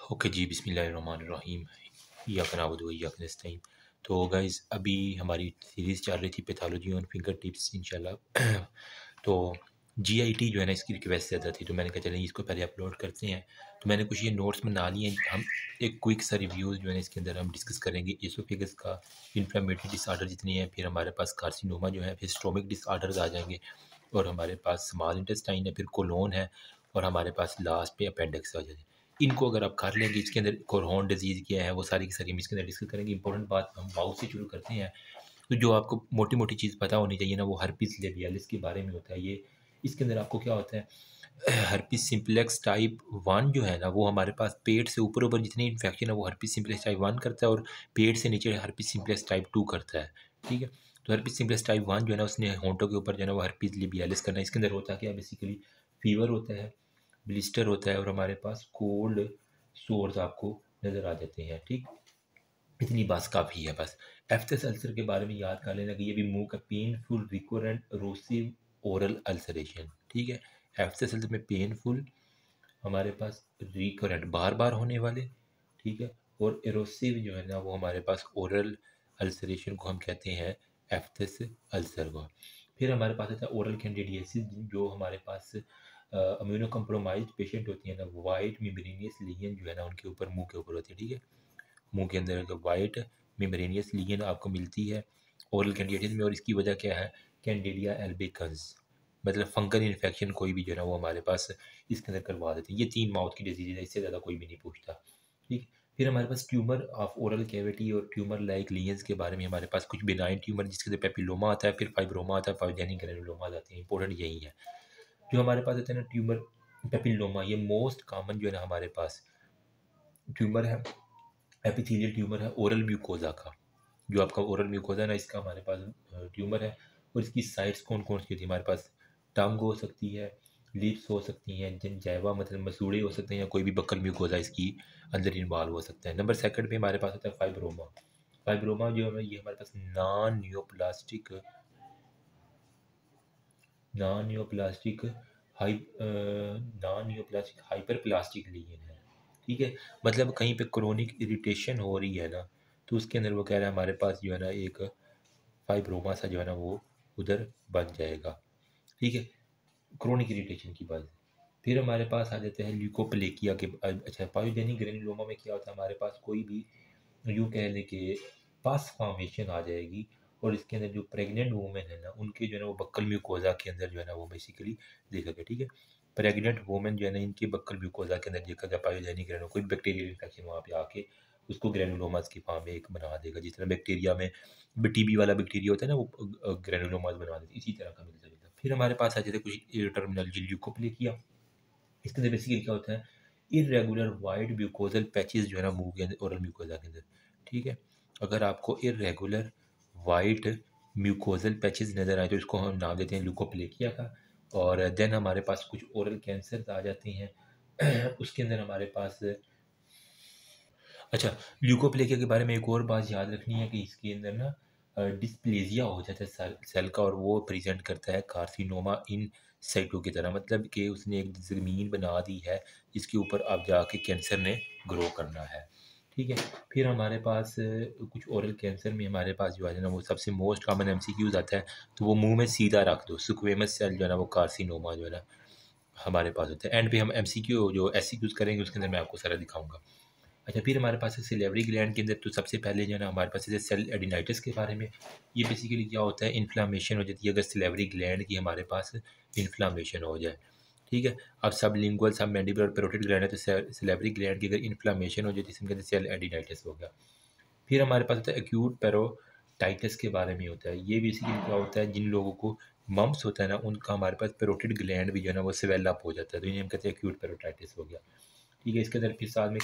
Okay जी, बिस्मिल्लाहिर्रहमानिर्रहीम। इय्याका नअबुदु व इय्याका नस्तईन। तो गाइज़ अभी हमारी सीरीज़ चल रही थी पैथोलॉजी ऑन फिंगर टिप्स इंशाल्लाह। तो जीआईटी जो है ना, इसकी रिक्वेस्ट ज़्यादा थी, तो मैंने कहा चलें इसको पहले अपलोड करते हैं। तो मैंने कुछ ये नोट्स बना लिए हैं। हम एक क्विक सा रिव्यूज़ जो है ना इसके अंदर हम डिस्कस करेंगे। एसोफेगस का इन्फ्लेमेटरी डिसऑर्डर जितनी है, फिर हमारे पास कार्सिनोमा जो है, फिर स्टोमिक डिसऑर्डर्स आ जाएंगे, और हमारे पास स्मॉल इंटेस्टाइन है, फिर कोलोन है, और हमारे पास लास्ट पे अपेंडिक्स आ जाएंगे। इनको अगर आप कर लेंगे, इसके अंदर कोरहोन डिजीज़ क्या है वो सारी की सारी हम इसके अंदर डिस्कस करेंगे। इंपॉर्टेंट बात हम बाउल से शुरू करते हैं। तो जो आपको मोटी मोटी चीज़ पता होनी चाहिए ना, वो हर्पिस लेबियालिस के बारे में होता है। ये इसके अंदर आपको क्या होता है, हर्पिस सिम्प्लेक्स टाइप 1 जो है ना, वो हमारे पास पेट से ऊपर ऊपर जितनी इन्फेक्शन है वो हर्पिस सिम्प्लेक्स टाइप 1 करता है, और पेट से नीचे हर्पिस सिम्प्लेक्स टाइप 2 करता है। ठीक है, तो हर्पिस सिम्प्लेक्स टाइप 1 जो है ना, उसने होंठों के ऊपर जो है ना वो हर्पिस लेबियालिस करना है। इसके अंदर होता क्या, बेसिकली फीवर होता है, ब्लिस्टर होता है, और हमारे पास कोल्ड सोर्स आपको नज़र आ जाते हैं। ठीक, इतनी बात काफ़ी है बस। एफ्थस अल्सर के बारे में याद कर लेना कि ये भी मुंह का पेनफुल रिकोरेंट रोसिव ओरल अल्सरेशन। ठीक है, एफ्थस अल्सर में पेनफुल, हमारे पास रिकोरेंट बार बार होने वाले, ठीक है, और एरोसिव जो है ना वो हमारे पास ओरल अल्सरेशन को हम कहते हैं एफ्थस अल्सर को। फिर हमारे पास आता है ओरल कैंडिडियासिस, जो हमारे पास इम्यूनो कम्प्रोमाइज पेशेंट होती है ना, वाइट मेम्ब्रेनियस लीजन जो है ना उनके ऊपर, मुंह के ऊपर होती है। ठीक है, मुंह के अंदर जो वाइट मेम्ब्रेनियस लीजन आपको मिलती है ओरल कैंडिडियासिस में, और इसकी वजह क्या है, कैंडिडिया एल्बिकन्स, मतलब फंगल इन्फेक्शन कोई भी जो है ना वो हमारे पास इसके अंदर करवा देते हैं। ये 3 माउथ की डिजीज़ है, इससे ज़्यादा कोई भी नहीं पूछता। ठीक, फिर हमारे पास ट्यूमर ऑफ ओरल कैविटी और ट्यूमर लाइक लीजन्स के बारे में हमारे पास कुछ बिनाइन ट्यूमर जिसके अंदर पेपिलोमा आता है, फिर फाइब्रोमा आता है, फाइब्रोजेनिक ग्रेनुलोमा आते हैं। इंपॉर्टेंट यही है। जो हमारे पास होता है ना ट्यूमर पेपिलोमा, ये मोस्ट कॉमन जो है ना हमारे पास ट्यूमर है, एपिथेलियल ट्यूमर है ओरल म्यूकोजा का। जो आपका ओरल म्यूकोजा है ना, इसका हमारे पास ट्यूमर है, और इसकी साइट्स कौन कौन सी होती है हमारे पास, टंग हो सकती है, लिप्स हो सकती हैं, जिनजाइवा मतलब मसूड़े हो सकते हैं, या कोई भी बक्कल म्यूकोजा इसकी अंदर इन्वॉल्व हो सकता है। नंबर सेकंड पे हमारे पास होता है फाइब्रोमा। फाइब्रोमा जो है ये हमारे पास non neoplastic hyperplastic lesion है। ठीक है, मतलब कहीं पे क्रोनिक इरिटेशन हो रही है ना, तो उसके अंदर वो कह रहा है हमारे पास जो है ना एक फाइब्रोमा सा जो है ना वो उधर बन जाएगा। ठीक है, क्रोनिक इरिटेशन की बात। फिर हमारे पास आ जाते हैं ल्यूकोप्लेकिया के। अच्छा, पायोजेनिक ग्रेनुलोमा में क्या होता है, हमारे पास कोई भी यूँ कह लें कि पस फॉर्मेशन आ जाएगी, और इसके अंदर जो प्रेग्नेंट वूमेन है ना, उनके जो है ना वो बक्कल म्यूकोजा के अंदर जो है ना वो बेसिकली देखा गया। ठीक है, प्रेग्नेंट वूमेन जो है ना, इनके बक्कल म्यूकोजा के अंदर देखा गया पायोजेनिक ग्रेनुलोमा, कोई बैक्टीरियल इन्फेक्शन वहाँ पे आके उसको ग्रेनुलोमास की फॉर्म में एक बना देगा। जिस तरह बैक्टीरिया में टीबी वाला बैक्टीरिया होता है ना, वो ग्रेनुलोमास बना देती है, इसी तरह का मिलता जुलता। फिर हमारे पास आ जाते हैं कुछ टर्मिनोलॉजी ल्यूकोप्लेकिया। इसके अंदर बेसिकली क्या होता है, इरेगुलर वाइट म्यूकोजल पैचेस जो है ना मुंह के अंदर, ओरल म्यूकोजा के अंदर। ठीक है, अगर आपको इरेगुलर वाइट म्यूकोजल पैचेस नज़र आए तो इसको हम नाम देते हैं ल्यूकोप्लेकिया का। और देन हमारे पास कुछ ओरल कैंसर आ जाते हैं उसके अंदर हमारे पास। अच्छा, ल्यूकोप्लेकिया के बारे में एक और बात याद रखनी है कि इसके अंदर ना डिस्प्लेजिया हो जाता है सेल का, और वो प्रेजेंट करता है कार्सिनोमा इन साइटो की तरह, मतलब कि उसने एक ज़मीन बना दी है जिसके ऊपर अब जाके कैंसर ने ग्रो करना है। ठीक है, फिर हमारे पास कुछ ओरल कैंसर में हमारे पास जो है ना वो सबसे मोस्ट कॉमन एमसीक्यूज आता है, तो वो मुंह में सीधा रख दो, स्क्वेमस सेल जो है ना वो कार्सिनोमा जो है ना हमारे पास होता है। एंड पे हम एमसीक्यू जो एससीक्यूज करेंगे उसके अंदर मैं आपको सारा दिखाऊंगा। अच्छा, फिर हमारे पास है सिलेवरी ग्लैंड के अंदर, तो सबसे पहले जो है ना हमारे पास है सेल एडिनाइटिस के बारे में। ये बेसिकली क्या होता है, इन्फ्लामेशन हो जाती है अगर सिलेवरी ग्लैंड की हमारे पास इन्फ्लामेशन हो जाए। ठीक है, अब सब लिंगुअल सब मैंडिबुलर और पैरोटिड ग्लैंड है, तो सिलेवरी ग्लैंड की अगर इन्फ्लामेशन हो जाती है इसमें सेल एडिनाइटिस हो गया। फिर हमारे पास होता है एक्यूट पेरोटाइटिस के बारे में होता है। ये बेसिकली क्या होता है, जिन लोगों को मम्स होता है ना, उनका हमारे पास पैरोटिड ग्लैंड भी जो है ना वो स्वेल अप हो जाता है, तो इन्हें हम कहते हैं एक्यूट पेरोटाइटिस हो गया। ठीक है, इसके अंदर फिर साथ में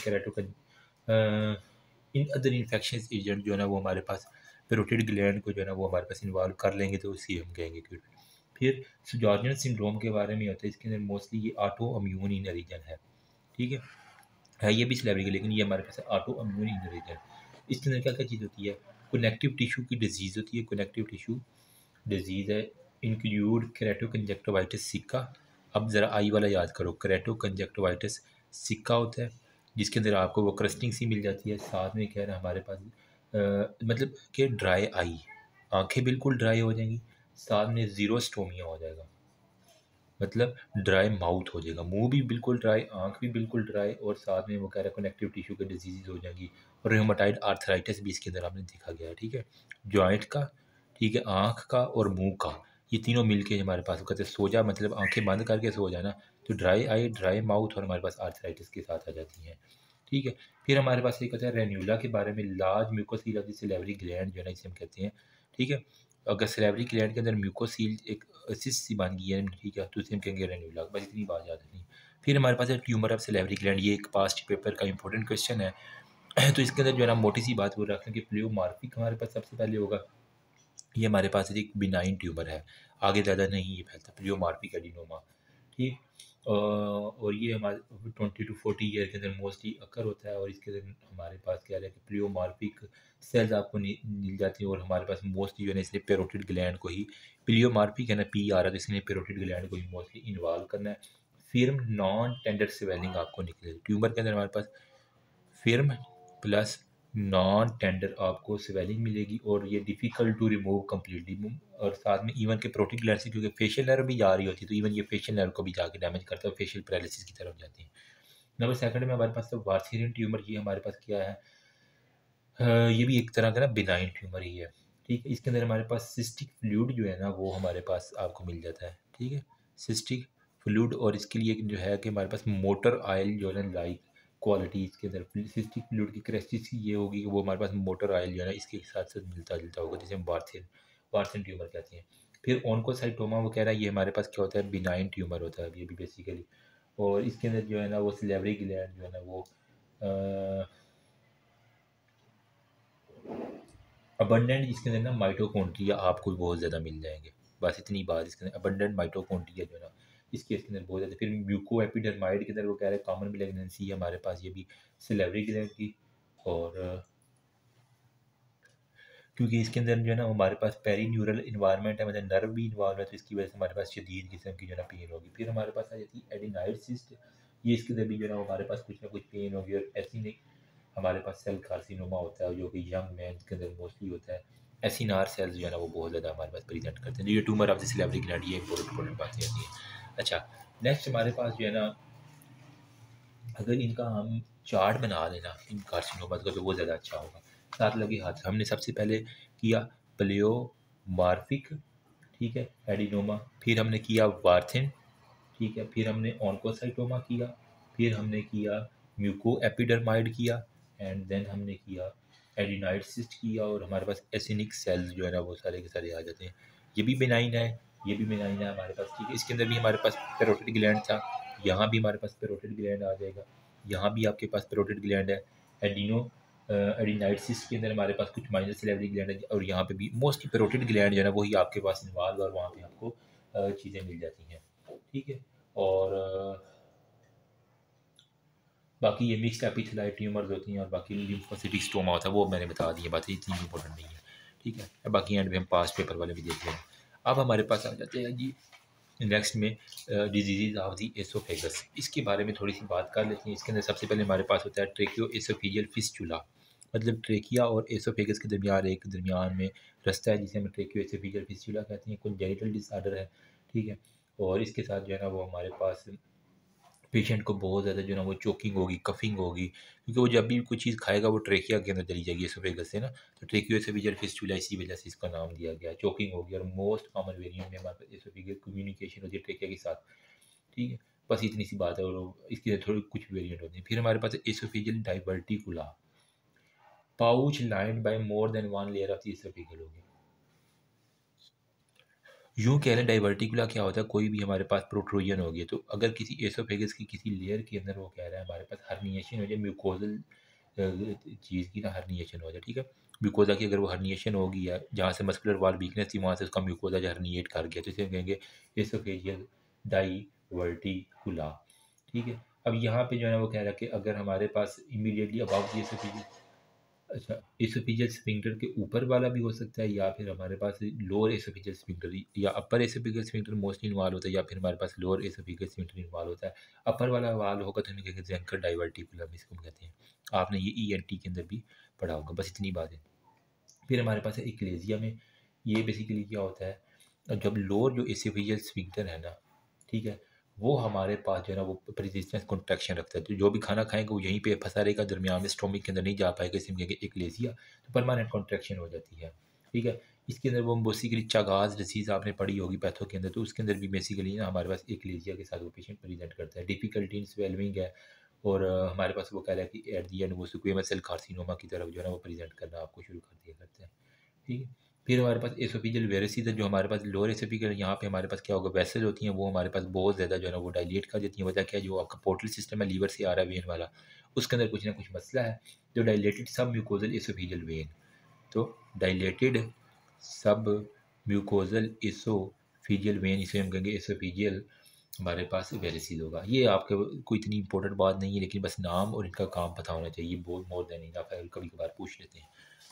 इन अदर इन्फेक्शन एजेंट जो है ना वो हमारे पास पैरोटिड ग्लैंड को जो है ना वो हमारे पास इन्वॉल्व कर लेंगे, तो उसी हम कहेंगे कि। फिर सुजॉर्जन सिंड्रोम के बारे में होता है, इसके अंदर मोस्टली ये ऑटो इम्यून इन रीजन है। ठीक है ये भी सिलेबरी, लेकिन ये हमारे पास ऑटो इम्यून इन रीजन। इसके अंदर क्या क्या चीज़ होती है, कनेक्टिव टिश्यू की डिजीज़ होती है, कनेक्टिव टिश्यू डिजीज़ है, इंक्लूड केरेटो कंजक्टिवाइटिस सिक्का। अब ज़रा आई वाला याद करो, केरेटो कंजक्टिवाइटिस सिक्का होता है, जिसके अंदर आपको वो क्रस्टिंग सी मिल जाती है। साथ में क्या है ना हमारे पास मतलब कि ड्राई आई, आंखें बिल्कुल ड्राई हो जाएंगी, साथ में ज़ीरोस्टोमिया हो जाएगा, मतलब ड्राई माउथ हो जाएगा, मुंह भी बिल्कुल ड्राई, आंख भी बिल्कुल ड्राई, और साथ में वो कह रहा है कनेक्टिव टिश्यू की डिजीज़ हो जाएंगी, और रेमाटाइड आर्थराइटिस भी इसके अंदर आपने देखा गया है। ठीक है, जॉइंट का, ठीक है, आँख का और मुंह का, ये तीनों मिलके हमारे पास कहते हैं सो जा, मतलब आंखें बंद करके सो जाना, तो ड्राई आई, ड्राई माउथ और हमारे पास आर्थराइटिस के साथ आ जाती हैं। ठीक है, फिर हमारे पास एक होता है रेन्यूला के बारे में, large mucocele of the salivary gland जो है ना इसे हम कहते हैं। ठीक है, अगर सिलेवरी ग्लैंड के अंदर म्यूकोसील एक सिस्ट सी बन गई है, ठीक है, तो उसे हम कहेंगे रेन्यूला। बस इतनी बात याद रखनी। फिर हमारे पास है ट्यूमर ऑफ सिलेवरी ग्लैंड, ये एक पास्ट पेपर का इंपॉर्टेंट क्वेश्चन है। तो इसके अंदर जो है ना मोटी सी बात वो रखें कि प्लियोमार्फिक हमारे पास सबसे पहले होगा, ये हमारे पास एक बिनाइन ट्यूमर है, आगे ज़्यादा नहीं ये फैलता, प्लियोमार्फिक एडिनोमा। ठीक, और ये हमारे 20 to 40 ईयर के अंदर मोस्टली अकर होता है, और इसके अंदर हमारे पास क्या है कि प्लियोमार्फिक सेल्स आपको मिल जाती हैं, और हमारे पास मोस्टली जो है ना इसलिए पेरोटिड ग्लैंड को ही, प्लियोमार्फिक है ना पी आ रहा है तो इसलिए पेरोटिड ग्लैंड को ही मोस्टली इन्वॉल्व करना है। फिर्म नॉन टेंडर स्वेलिंग आपको निकलेगी ट्यूमर के अंदर, हमारे पास फिर्म प्लस नॉन टेंडर आपको स्वेलिंग मिलेगी, और ये डिफ़िकल्ट टू रिमूव कम्प्लीटली, और साथ में इवन के प्रोटीन ग्लैंड से क्योंकि फेशियल नर्व भी जा रही होती है, तो इवन ये फेशियल नर्व को भी जाके डैमेज करता है, फेशियल पैरालिसिस की तरफ जाती है। नंबर सेकंड में हमारे पास तो वार्सिरियन ट्यूमर, ये हमारे पास क्या है, ये भी एक तरह का ना बिनाइन ट्यूमर ही है। ठीक है, इसके अंदर हमारे पास सिस्टिक फ्लूइड जो है ना वो हमारे पास आपको मिल जाता है। ठीक है, सिस्टिक फ्लूइड, और इसके लिए जो है कि हमारे पास मोटर ऑयल जो है ना लाइक क्वालिटी इसके अंदर सिस्टिक फ्लूइड की करेक्टरिस्टिक ये होगी कि वो हमारे पास मोटर ऑयल जो है ना इसके साथ साथ मिलता जुलता होगा, जैसे हम वार्सिन ट्यूमर कहते हैं। फिर ऑनकोसाइटोमा वो कह रहा है ये हमारे पास क्या होता है, बिनाइन ट्यूमर होता है ये भी बेसिकली, और इसके अंदर जो है ना वो सिलेवरी ग्लैंड जो है ना वो अबंडेंट, इसके अंदर ना माइटोकॉन्ड्रिया आपको बहुत ज़्यादा मिल जाएंगे। बस इतनी बात, इसके अंदर अबंडेंट माइटोकॉन्ड्रिया जो है ना इसके अंदर बहुत ज़्यादा। फिर म्यूको एपिडर्माइड के अंदर वो कह रहे हैं कॉमन मैलिग्नेंसी है हमारे पास, ये भी सिलेवरी ग्लैंड की, और क्योंकि इसके अंदर जो है ना हमारे पास पेरी न्यूरल इन्वायरमेंट है, मतलब नर्व भी इन्वॉल्व है, तो इसकी वजह से हमारे पास शदीद किस्म की जो है ना पेन होगी। फिर हमारे पास आ जाती है एडिनाइड सिस्ट, ये इसके अंदर भी जो है ना हमारे पास कुछ ना कुछ पेन होगी, और ऐसी नहीं हमारे पास सेल कार्सिनोमा होता है जो कि यंग मैन के अंदर मोस्टली होता है। एसिनार सेल्स जो है ना वो बहुत ज़्यादा हमारे पास प्रेजेंट करते हैं, जो ये tumour of the salivary gland, ये इंपॉर्टेंट बातें होती हैं। अच्छा, नेक्स्ट हमारे पास जो है ना अगर इनका हम चार्ट बना लेना इन कार्सिनोमा का तो वो ज़्यादा अच्छा होगा। साथ लगे हाथ, हमने सबसे पहले किया प्लियोमार्फिक, ठीक है, एडिनोमा, फिर हमने किया वार्थिन, ठीक है, फिर हमने ऑन्कोसाइटोमा किया, फिर हमने किया म्यूको एपिडर्माइड किया, एंड देन हमने किया एडिनाइड सिस्ट किया, और हमारे पास एसिनिक सेल्स जो है ना वो सारे के सारे आ जाते हैं। ये भी बेनाइन है, ये भी बेनाइन है हमारे पास। ठीक है, इसके अंदर भी हमारे पास पेरोटिड ग्लैंड था, यहाँ भी हमारे पास पेरोटिड ग्लैंड आ जाएगा, यहाँ भी आपके पास पेरोटिड ग्लैंड है। एडिनो एडिनाइड सिस्ट के अंदर हमारे पास कुछ माइनर सिलेवरी ग्लैंड है, और यहाँ पे भी मोस्टली पेरोटिड ग्लैंड जो है ना वही आपके पास इन्वॉल्व, और वहाँ पे आपको चीज़ें मिल जाती हैं। ठीक है, और बाकी ये मिक्स्ड एपिथेलाइट ट्यूमर्स होती हैं, और बाकी लिम्फोसिटिक स्टोमा होता है, वो मैंने बता दी है, बातें इतनी इंपॉर्टेंट नहीं है। ठीक है, बाकी एंड में हम पास्ट पेपर वाले भी देख लें। अब हमारे पास आ जाते हैं जी नेक्स्ट में डिजीज़ ऑफ दी एसोफेगस, इसके बारे में थोड़ी सी बात कर लेते हैं। इसके अंदर सबसे पहले हमारे पास होता है ट्रेकियो एसोफेजियल फिस्चुला, मतलब ट्रेकिया और एसोफेगस के दरमियान में रास्ता है जिसे हम ट्रेकियो एसोफेजियल फिस्चुला कहते हैं, कंजेनिटल डिसऑर्डर है। ठीक है, और इसके साथ जो है ना वो हमारे पास पेशेंट को बहुत ज़्यादा जो है ना वो चोकिंग होगी, कफिंग होगी, क्योंकि वो जब भी कोई चीज़ खाएगा वो ट्रेकिया के अंदर चली जाएगी एसोफेगस से ना, तो ट्रेकियो एसोफेजियल फिस्टुला इसी वजह से इसका नाम दिया गया है, चोकिंग होगी। और मोस्ट कॉमन वेरिएंट में हमारे पास एसोफेजियल कम्युनिकेशन होती है ट्रेकिया के साथ। ठीक है, बस इतनी सी बात है, और इसके थोड़ी कुछ वेरिएंट होते हैं। फिर हमारे पास oesophageal diverticula, pouch lined by more than one layer of the oesophageal होगी। यूँ कह लें डाइवर्टिकुला क्या होता है, कोई भी हमारे पास प्रोट्रूजन हो गया, तो अगर किसी एसोफेगस की किसी लेयर के अंदर वो कह रहा है हमारे पास हर्निएशन हो जाए, म्यूकोजल चीज़ की ना हर्निएशन हो जाए। ठीक है, म्यूकोजा की अगर वो हर्निएशन होगी या जहाँ से मस्कुलर वाल वीकनेस थी वहाँ से उसका म्यूकोजा जो हर्निएट कर गया, तो इसे हम कहेंगे एसोफेजियल डाइवर्टिकुला। ठीक है, अब यहाँ पे जो है ना वो कह रहा है कि अगर हमारे पास इमीडिएटली अबाउट दी एसोफेजियल अच्छा, एसोफेजियल स्फिंक्टर के ऊपर वाला भी हो सकता है, या फिर हमारे पास लोअर एसोफेजियल स्फिंक्टर या अपर एसोफेजियल स्फिंक्टर मोस्टली इन्वॉल्व होता है, या फिर हमारे पास लोअर एसोफेजियल स्फिंक्टर इन्वॉल्व होता है। अपर वाला वाल्व होगा तो हम कहेंगे ज़ेंकर डाइवर्टिकुलम, इसको हम कहते हैं। आपने ये ईएनटी के अंदर भी पढ़ा होगा, बस इतनी बात है। फिर हमारे पास है इक्लेजिया में, ये बेसिकली क्या होता है, जब लोअर जो एसोफेजियल स्फिंक्टर है ना, ठीक है, वो हमारे पास जो है ना वो रेजिस्टेंस कॉन्ट्रैक्शन रखता है, तो जो भी खाना खाएंगे वो यहीं पे फंसा रहेगा, दरमियान में स्टोमिक के अंदर नहीं जा पाएगा, इसमें कहेंगे इक्लेजिया, तो परमानेंट कॉन्ट्रैक्शन हो जाती है। ठीक है, इसके अंदर वो बेसिकली चागाज डिसीज़ आपने पढ़ी होगी पैथो के अंदर, तो उसके अंदर भी बेसिकली ना हमारे पास इक्लेजिया के साथ वो पेशेंट प्रेजेंट करता है, डिफिकल्टी इन स्वेलविंग है, और हमारे पास वो कह रहा है कि एट दी एंड वो स्क्वेमस सेल कार्सिनोमा की तरफ जो है ना वो प्रेजेंट करना आपको शुरू कर दिया करते हैं। ठीक है, फिर हमारे पास एसोफिजियल वेरेसिस है, जो हमारे पास लोअर एसोफिजियल, यहाँ पे हमारे पास क्या होगा, वेसल होती हैं, वो हमारे पास बहुत ज़्यादा जो है ना वो डायलेट कर देती हैं। वजह क्या है, जो आपका पोर्टल सिस्टम है लीवर से आ रहा है वेन वाला, उसके अंदर कुछ ना कुछ मसला है, जो डायलेटेड सब म्यूकोजल एसोफिजियल वेन, तो डायलेटेड सब म्यूकोजल एसोफिजियल वेन, इसे हम कहेंगे एसोफिजियल हमारे पास वेरेसिस होगा। ये आपके कोई इतनी इंपॉर्टेंट बात नहीं है, लेकिन बस नाम और इनका काम पता होना चाहिए, बहुत मोर देन इनफ है, कभी कभार पूछ लेते हैं।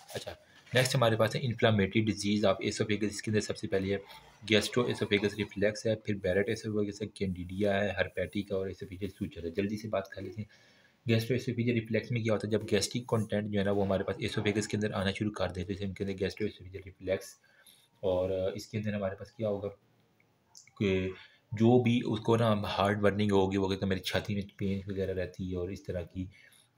अच्छा, नेक्स्ट हमारे पास है इन्फ्लामेटरी डिजीज़ आप एसोफेगस, इसके अंदर सबसे पहले है गैस्ट्रो एसोफेगस रिफ्लेक्स है, फिर बैरेट एसोफेगस है, कैंडिडिया है, हर्पेटिक और एसोफेजियल सूचर है। जल्दी से बात कर लेते हैं। गैस्ट्रो एसोफेजियल रिफ्लेक्स में क्या होता है, जब गैस्ट्रिक कंटेंट जो है ना वो हमारे पास एसोफेगस के अंदर आना शुरू कर देते हैं, जैसे हम कहते हैं गैस्ट्रो एसोफेजियल रिफ्लेक्स, और इसके अंदर हमारे पास क्या होगा कि जो भी उसको ना हार्ड बर्निंग होगी, वो कहते हैं मेरी छाती में पेन वगैरह रहती है और इस तरह की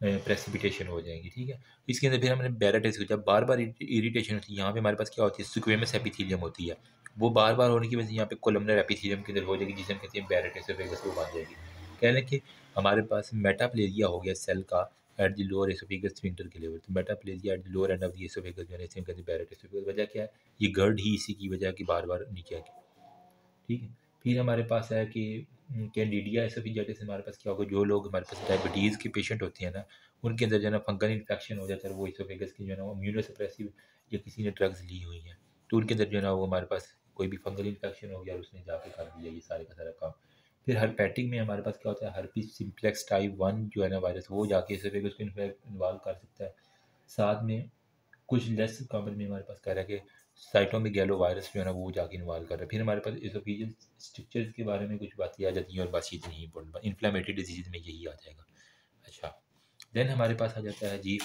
प्रेसिपिटेशन हो जाएगी। ठीक है, इसके अंदर फिर हमने बैराटाइटिस, जब बार बार इरिटेशन होती है, यहाँ पे हमारे पास क्या होती है, स्क्वेमस एपिथेलियम होती है, वो बार बार होने की वजह से यहाँ पे कोलमनर एपिथेलियम के अंदर हो जाएगी, जिसे हम कहते हैं बैराटाइटिस, वो बन जाएगी। कह लें कि हमारे पास मेटाप्लेजिया हो गया सेल का at the lower oesophagus sphincter के लेवल, तो metaplasia at the lower end of the oesophagus जो है इसे हम कहते हैं बैराटाइटिस। वजह क्या है, ये गर्ड ही इसी की वजह की बार बार नीचे आएगी। ठीक है, फिर हमारे पास है कि कैंडिडिया एसोफिजाइटिस, हमारे पास क्या होगा, जो लोग हमारे पास डायबिटीज़ के पेशेंट होते हैं ना, उनके अंदर जो है ना फंगल इन्फेक्शन हो जाता है, वो एसोफेगस की जो है ना इम्यूनोसप्रेसिव या किसी ने ड्रग्स ली हुई हैं, तो उनके अंदर जो है ना वो हमारे पास कोई भी फंगल इन्फेक्शन हो गया और उसने जाके कर दिया ये सारे का सारा काम। फिर हर्पेटिक में हमारे पास क्या होता है, हर्पीस सिम्प्लेक्स टाइप 1 जो है ना वायरस, वो जाके एसोफेगस को इन्वॉल्व कर सकता है। साथ में कुछ लेस कॉमन में हमारे पास कह रहा है कि साइटोमेगैलो वायरस जो है ना वो जाके इन्वॉल्व कर रहा है। फिर हमारे पास एसोफेजियल स्ट्रक्चर्स के बारे में कुछ बातें आ जाती हैं, और बस इतनी ही इंपॉर्टेंट, इन्फ्लेमेटरी डिजीज में यही आ जाएगा। अच्छा, देन हमारे पास आ जाता है जी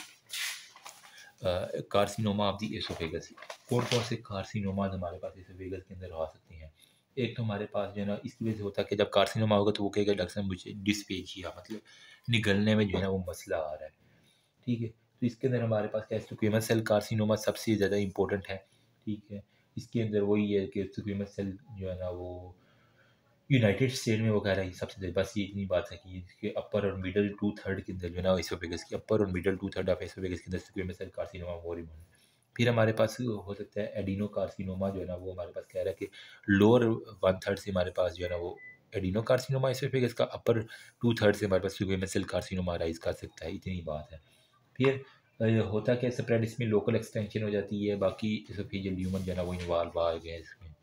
कार्सिनोमा ऑफ द एसोफेगस। कौन कौन से कार्सिनोमाज हमारे पास एसोफेगस के अंदर आ सकते हैं। एक तो हमारे पास जो है ना इसकी वजह से होता है कि जब कार्सिनोमा होगा तो वो कहेगा डॉक्टर साहब मुझे डिस्पेजिया, मतलब निगलने में जो है ना वो मसला आ रहा है। ठीक है, तो इसके अंदर हमारे पास क्या है, स्क्वेमस सेल कार्सिनोमा सबसे ज़्यादा इंपॉर्टेंट है। ठीक है, इसके अंदर वही है कि स्क्वेमस सेल जो है ना वो यूनाइटेड स्टेट में वो कह रहा है सबसे ज़्यादा, बस ये इतनी बात है कि इसके अपर और मिडल टू थर्ड के अंदर जो है ना एसोफेगस की अपर और middle two third of esophagus के अंदर squamous cell carcinoma more important. फिर हमारे पास हो सकता है एडिनो कार्सिनोमा जो है ना वो हमारे पास कह रहा है कि लोअर वन थर्ड से हमारे पास जो है ना वो एडिनो कार्सिनोमा एसोफेगस का, अपर टू थर्ड से हमारे पास स्क्वेमस सेल कार्सिनोमा राइज कर सकता है, इतनी बात है। फिर होता क्या, स्प्रेड इसमें लोकल एक्सटेंशन हो जाती है, बाकी एसोफेजियल ह्यूमन जो है ना वो इन्वॉल्व आ गए इसमें।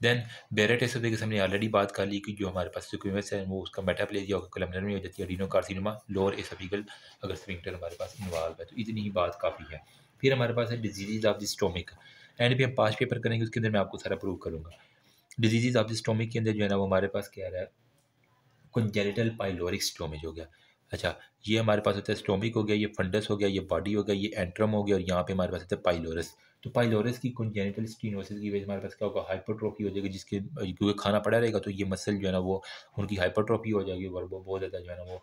देन बैरेट एसोफेगस हमने ऑलरेडी बात कर ली कि जो हमारे पास स्क्वेमस है वो उसका मेटाप्लेजिया होकर कोलमनर में हो जाती है, एडिनोकार्सिनोमा लोअर एसोफेगल अगर स्फिंक्टर हमारे पास इन्वॉल्व है, तो इतनी ही बात काफ़ी है। फिर हमारे पास है disease of the stomach, and भी हम 5 पेपर करेंगे, उसके अंदर मैं आपको सारा प्रूव करूँगा। डिजीज़ ऑफ द स्टोमिक के अंदर जो है ना वो हमारे पास क्या रहा है, कंजेनिटल पाइलोरिक स्टोमेज हो गया। अच्छा, ये हमारे पास होता है स्टोमिक हो गया, ये फंडस हो गया, ये बॉडी हो गया, ये एंट्रम हो गया, और यहाँ पे हमारे पास होता है पाइलोरस। तो पाइलोरस की कंजेनिटल स्टीनोसिस की वजह से हमारे पास क्या होगा, हाइपरट्रोफी हो जाएगी, जिसके क्योंकि खाना पड़ा रहेगा तो ये मसल जो है ना वो उनकी हाइपरट्रोफी हो जाएगी, और वो बहुत ज़्यादा जो है ना वो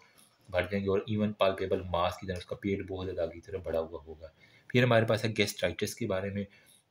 बढ़ जाएंगे, और इवन पाल्पेबल मास की तरह उसका पेट बहुत ज़्यादा आगे की तरफ बढ़ा हुआ होगा। फिर हमारे पास है गैस्ट्राइटिस के बारे में,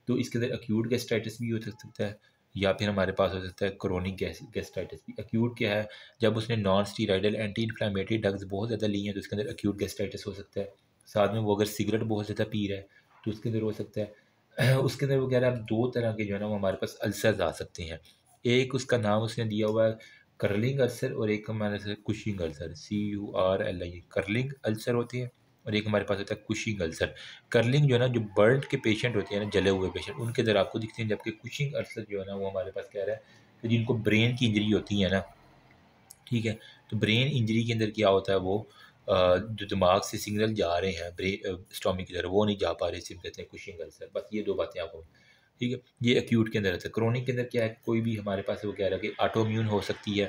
तो इसके अंदर एक्यूट गैस्ट्राइटिस भी हो सकता है, या फिर हमारे पास हो सकता है क्रोनिक गैस्ट्राइटिस भी। एक्यूट क्या है, जब उसने non steroidal anti inflammatory drugs बहुत ज़्यादा ली हैं तो उसके अंदर एक्यूट गैस्ट्राइटिस हो सकता है। साथ में वो अगर सिगरेट बहुत ज़्यादा पी रहा है तो उसके अंदर हो सकता है। उसके अंदर वो कह रहा है, दो तरह के जो है ना वो हमारे पास अल्सर आ सकते हैं। एक उसका नाम उसने दिया हुआ है कर्लिंग अल्सर, और एक हमारे से Cushing ulcer, CURLI curling ulcer होते हैं, और एक हमारे पास होता है कुशिंग अल्सर। कर्लिंग जो है ना जो बर्न के पेशेंट होते हैं ना, जले हुए पेशेंट, उनके अंदर आपको दिखते हैं, जबकि कुशिंग अल्सर जो है ना वो हमारे पास कह रहा है कि जिनको ब्रेन की इंजरी होती है ना, ठीक है, तो ब्रेन इंजरी के अंदर क्या होता है वो जो दिमाग से सिग्नल जा रहे हैं ब्रेन स्टोमिक की तरफ वो नहीं जा पा रहे, सिर्फ कहते हैं कुशिंग अल्सर। बस ये दो बातें आपको, ठीक है। ये एक्यूट के अंदर रहता है। क्रोनिक के अंदर क्या है, कोई भी हमारे पास वो कह रहा है कि ऑटोइम्यून हो सकती है,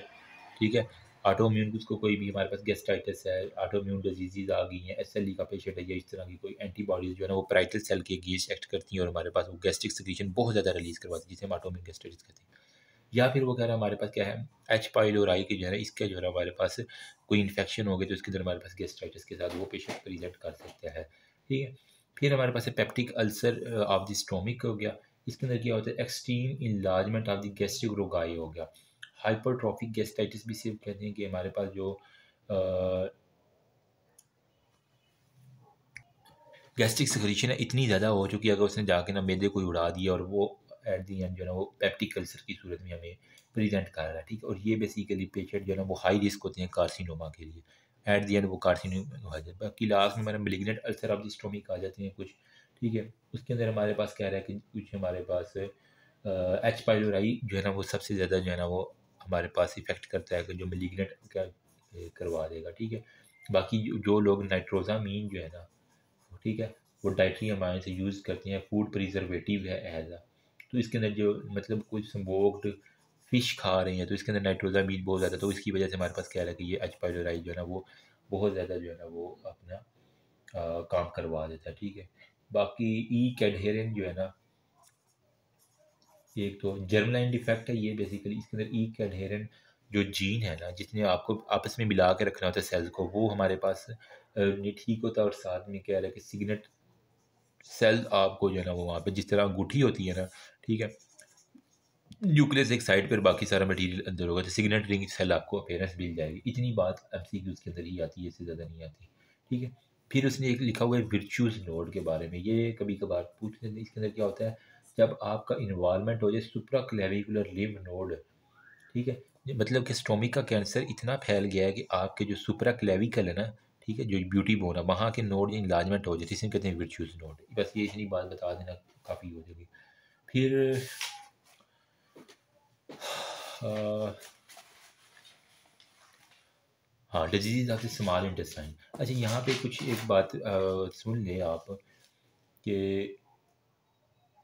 ठीक है। ऑटोइम्यून उसको कोई भी हमारे पास गैस्ट्राइटिस है, ऑटोइम्यून डिजीज़ आ गई हैं, एसएलई का पेशेंट है या इस तरह की कोई एंटीबॉडीज़ जो है ना वो पैराइटल सेल के अगेंस्ट एक्ट करती हैं और हमारे पास वो गैस्ट्रिक सेक्रीशन बहुत ज़्यादा रिलीज़ करवाती है, जिसे हम ऑटोइम्यून गैस्ट्राइटिस कहते हैं। या फिर वो कह रहा है हमारे पास क्या है, एच पाइलोराई की जो है ना इसका जो है ना हमारे पास कोई इन्फेक्शन हो गया तो इसके अंदर हमारे पास गैस्ट्राइटिस के साथ वो पेशेंट प्रेजेंट कर सकता है, ठीक है। फिर हमारे पास peptic ulcer of the stomach हो गया। इसके अंदर क्या होता है, extreme enlargement of the gastric rugae हो गया। हाइपरट्रॉफिक गैस्ट्राइटिस भी सिर्फ कहते हैं कि हमारे पास जो गैस्ट्रिक सेक्रीशन है इतनी ज़्यादा हो चुकी है अगर उसने जाके ना मैदे को उड़ा दिया और वो एट दी एंड जो है ना वो पेप्टिक अल्सर की सूरत में हमें प्रेजेंट कर रहा है, ठीक है। और ये बेसिकली पेशेंट जो है ना वो हाई रिस्क होते हैं कार्सिनोमा के लिए, एट दी एंड वो कार्सिनोमा आ जाए। बाकी लास्ट में हमारे malignant ulcer of the stomach आ जाते हैं कुछ, ठीक है। उसके अंदर हमारे पास कह रहा है कि कुछ हमारे पास एच पाइलोराई जो है ना वो सबसे ज़्यादा जो है ना वो हमारे पास इफेक्ट करता है कि जो मेलिग्नेंट क्या करवा देगा, ठीक है। बाकी जो लोग नाइट्रोजामीन जो है ना, ठीक है, वो डाइटरी अमाइन से यूज़ करते हैं, फूड प्रिजर्वेटिव है एज अ, तो इसके अंदर जो मतलब कुछ स्मोक्ड फ़िश खा रहे हैं तो इसके अंदर नाइट्रोजामीन बहुत ज़्यादा, तो इसकी वजह से हमारे पास क्या है कि ये एच पाइलोराई जो है ना वो बहुत ज़्यादा जो है ना वो अपना काम करवा देता है, ठीक है। बाकी ई कैडहेरेंट जो है ना, एक तो जर्मलाइन डिफेक्ट है, ये बेसिकली इसके अंदर ई कैडहेरेंट जो जीन है ना जिसने आपको आपस में मिला के रखना होता है सेल्स को, वो हमारे पास नहीं ठीक होता। और साथ में क्या है कि सिग्नट सेल आपको जो है ना वो वहाँ पे जिस तरह अंगूठी होती है ना, ठीक है, न्यूक्लियस एक साइड पर बाकी सारा मटेरियल अंदर होगा, तो सिग्नट रिंग सेल आपको अपीयरेंस मिल जाएगी। इतनी बात एमसीक्यूज़ के अंदर ही आती है, इससे ज़्यादा नहीं आती, ठीक है। फिर उसने एक लिखा हुआ है वर्चुअस नोड के बारे में, ये कभी कभार पूछ लेते हैं। इसके अंदर क्या होता है, जब आपका इन्वॉल्वमेंट हो जाए सुप्रा क्लेविकुलर लिम्फ नोड, ठीक है, ये मतलब कि स्टोमिक का कैंसर इतना फैल गया है कि आपके जो सुप्रा क्लेविकल है ना, ठीक है, जो ब्यूटी बोन है वहाँ के नोड इन्लार्जमेंट हो जाती है, इसे कहते हैं वर्चुअस नोड। बस ये इतनी बात बता देना काफ़ी हो जाएगी। फिर हाँ, disease of the small intestine. अच्छा, यहाँ पे कुछ एक बात सुन ले आप कि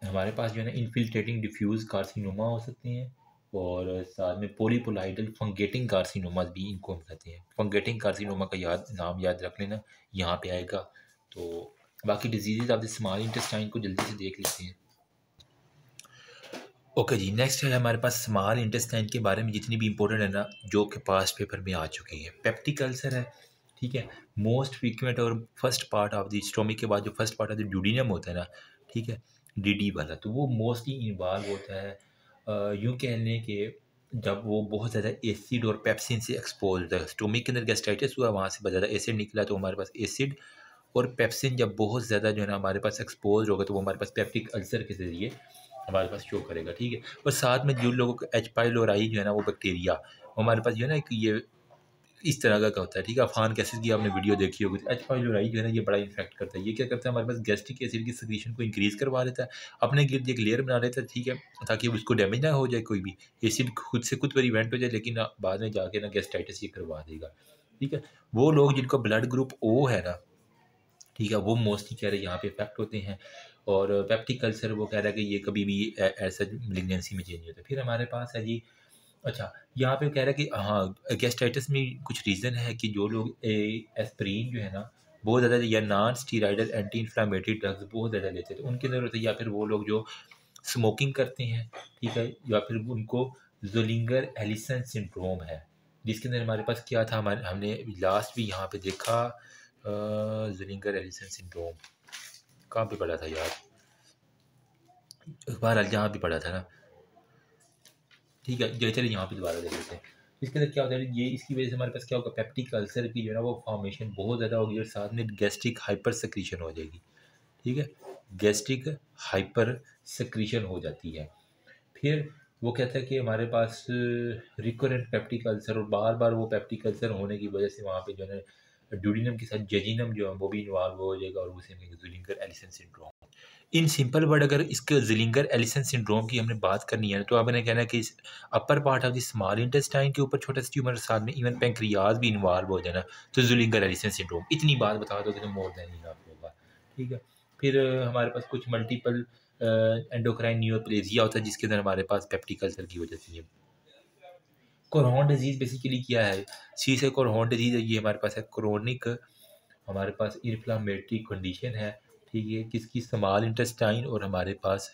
हमारे पास जो है ना इनफिल्ट्रेटिंग डिफ्यूज़ कार्सिनोमा हो सकते हैं और साथ में पॉलीपोलाइडल फंगेटिंग कार्सिनोमा भी इनको हम कहते हैं। फंगेटिंग कार्सिनोमा का नाम याद रख लेना, यहाँ पे आएगा। तो बाकी disease of the small intestine को जल्दी से देख लेते हैं। ओके जी, नेक्स्ट है हमारे पास स्मॉल इंटेस्टाइन के बारे में जितनी भी इंपॉर्टेंट है ना जो कि पास्ट पेपर में आ चुकी है। पेप्टिक अल्सर है, ठीक है, मोस्ट फ्रीक्वेंट और first part of the stomach के बाद जो first part of the duodenum होता है ना, ठीक है, डीडी वाला, तो वो मोस्टली इन्वॉल्व होता है यूँ कह लें कि जब वो बहुत ज़्यादा एसिड और पेप्सिन से एक्सपोज होता है। स्टोमिक के अंदर गैस्ट्राइटिस हुआ, वहाँ से बहुत ज़्यादा एसिड निकला, तो हमारे पास एसिड और पेप्सिन जब बहुत ज़्यादा जो है ना हमारे पास एक्सपोज होगा तो वो हमारे पास पेप्टिक अल्सर के ज़रिए हमारे पास शो करेगा, ठीक है। और साथ में जो लोगों को एच पाइलोराई जो है ना वो बैक्टीरिया, वो हमारे पास जो है ना एक ये इस तरह का होता है, ठीक है। अफान एसिड की आपने वीडियो देखी होगी, एच पाइलोराई जो है ना ये बड़ा इन्फेक्ट करता है। ये क्या करता है, हमारे पास गैस्ट्रिक एसिड की सिक्रीशन को इंक्रीज़ करवा देता है, अपने गिर्द एक लेयर बना लेता है, ठीक है, ताकि उसको डैमेज ना हो जाए, कोई भी एसिड खुद से खुद प्रिवेंट हो जाए, लेकिन बाद में जाके ना गैस्ट्राइटिस ये करवा देगा, ठीक है। वो लोग जिनको ब्लड ग्रुप ओ है ना, ठीक है, वो मोस्टली कह रहे हैं यहाँ पे इफेक्ट होते हैं। और पेप्टिक अल्सर वो कह रहा है कि ये कभी भी ऐसा मिलिग्नेंसी में चेंज नहीं होता। फिर हमारे पास है जी, अच्छा, यहाँ पे कह रहा है कि हाँ गैस्ट्राइटिस में कुछ रीज़न है कि जो लोग एस्प्रिन जो है ना बहुत ज़्यादा या non steroidal anti inflammatory drugs बहुत ज़्यादा लेते हैं तो उनके अंदर होता है, या फिर वो लोग जो स्मोकिंग करते हैं, ठीक है, या फिर उनको जोलिंगर एलिसन सिंड्रोम है, जिसके अंदर हमारे पास क्या था, हमारे हमने लास्ट भी यहाँ पे देखा जोलिंगर एलिसन सिंड्रोम कहाँ पे पढ़ा था यार, बहरहाल जहाँ भी पढ़ा था ना, ठीक है, चलिए यहाँ पे दोबारा देख लेते हैं। इसके अंदर क्या होता है, ये इसकी वजह से हमारे पास क्या होगा, पेप्टिक अल्सर की जो है ना वो फॉर्मेशन बहुत ज़्यादा होगी और साथ में गैस्ट्रिक हाइपर सेक्रीशन हो जाएगी, ठीक है, गैस्ट्रिक हाइपर सेक्रीशन हो जाती है। फिर वो कहता है कि हमारे पास रिकरेंट पेप्टिक अल्सर, और बार बार वो पेप्टिक अल्सर होने की वजह से वहाँ पे जो है ना ड्यूडिनम के साथ जेजिनम जो है वो भी इन्वॉल्व हो जाएगा और उसे Zollinger Allison syndrome. In simple word अगर इसके जिलिंगर एलिसन सिंड्रोम की हमने बात करनी है तो आपने कहना है कि upper part of the small intestine के ऊपर छोटा सा ट्यूमर, साथ में इवन पेंक्रियाज भी इन्वॉल्व हो जाना, तो जिलिंगर एलिसन सिंड्रोम। इतनी बात बता दो तो मोर देन इनफ होगा, ठीक है। फिर हमारे पास कुछ मल्टीपल एंडोक्राइन न्यूरोप्लेजिया होता है जिसके अंदर हमारे पास पेप्टिक अल्सर की वजह से। कोरोन डिजीज़ बेसिकली क्या है, सी से कोरोन डिजीज़ है, ये हमारे पास है क्रोनिक, हमारे पास इन्फ्लामेटरी कंडीशन है, ठीक है, किसकी, स्मॉल इंटेस्टाइन, और हमारे पास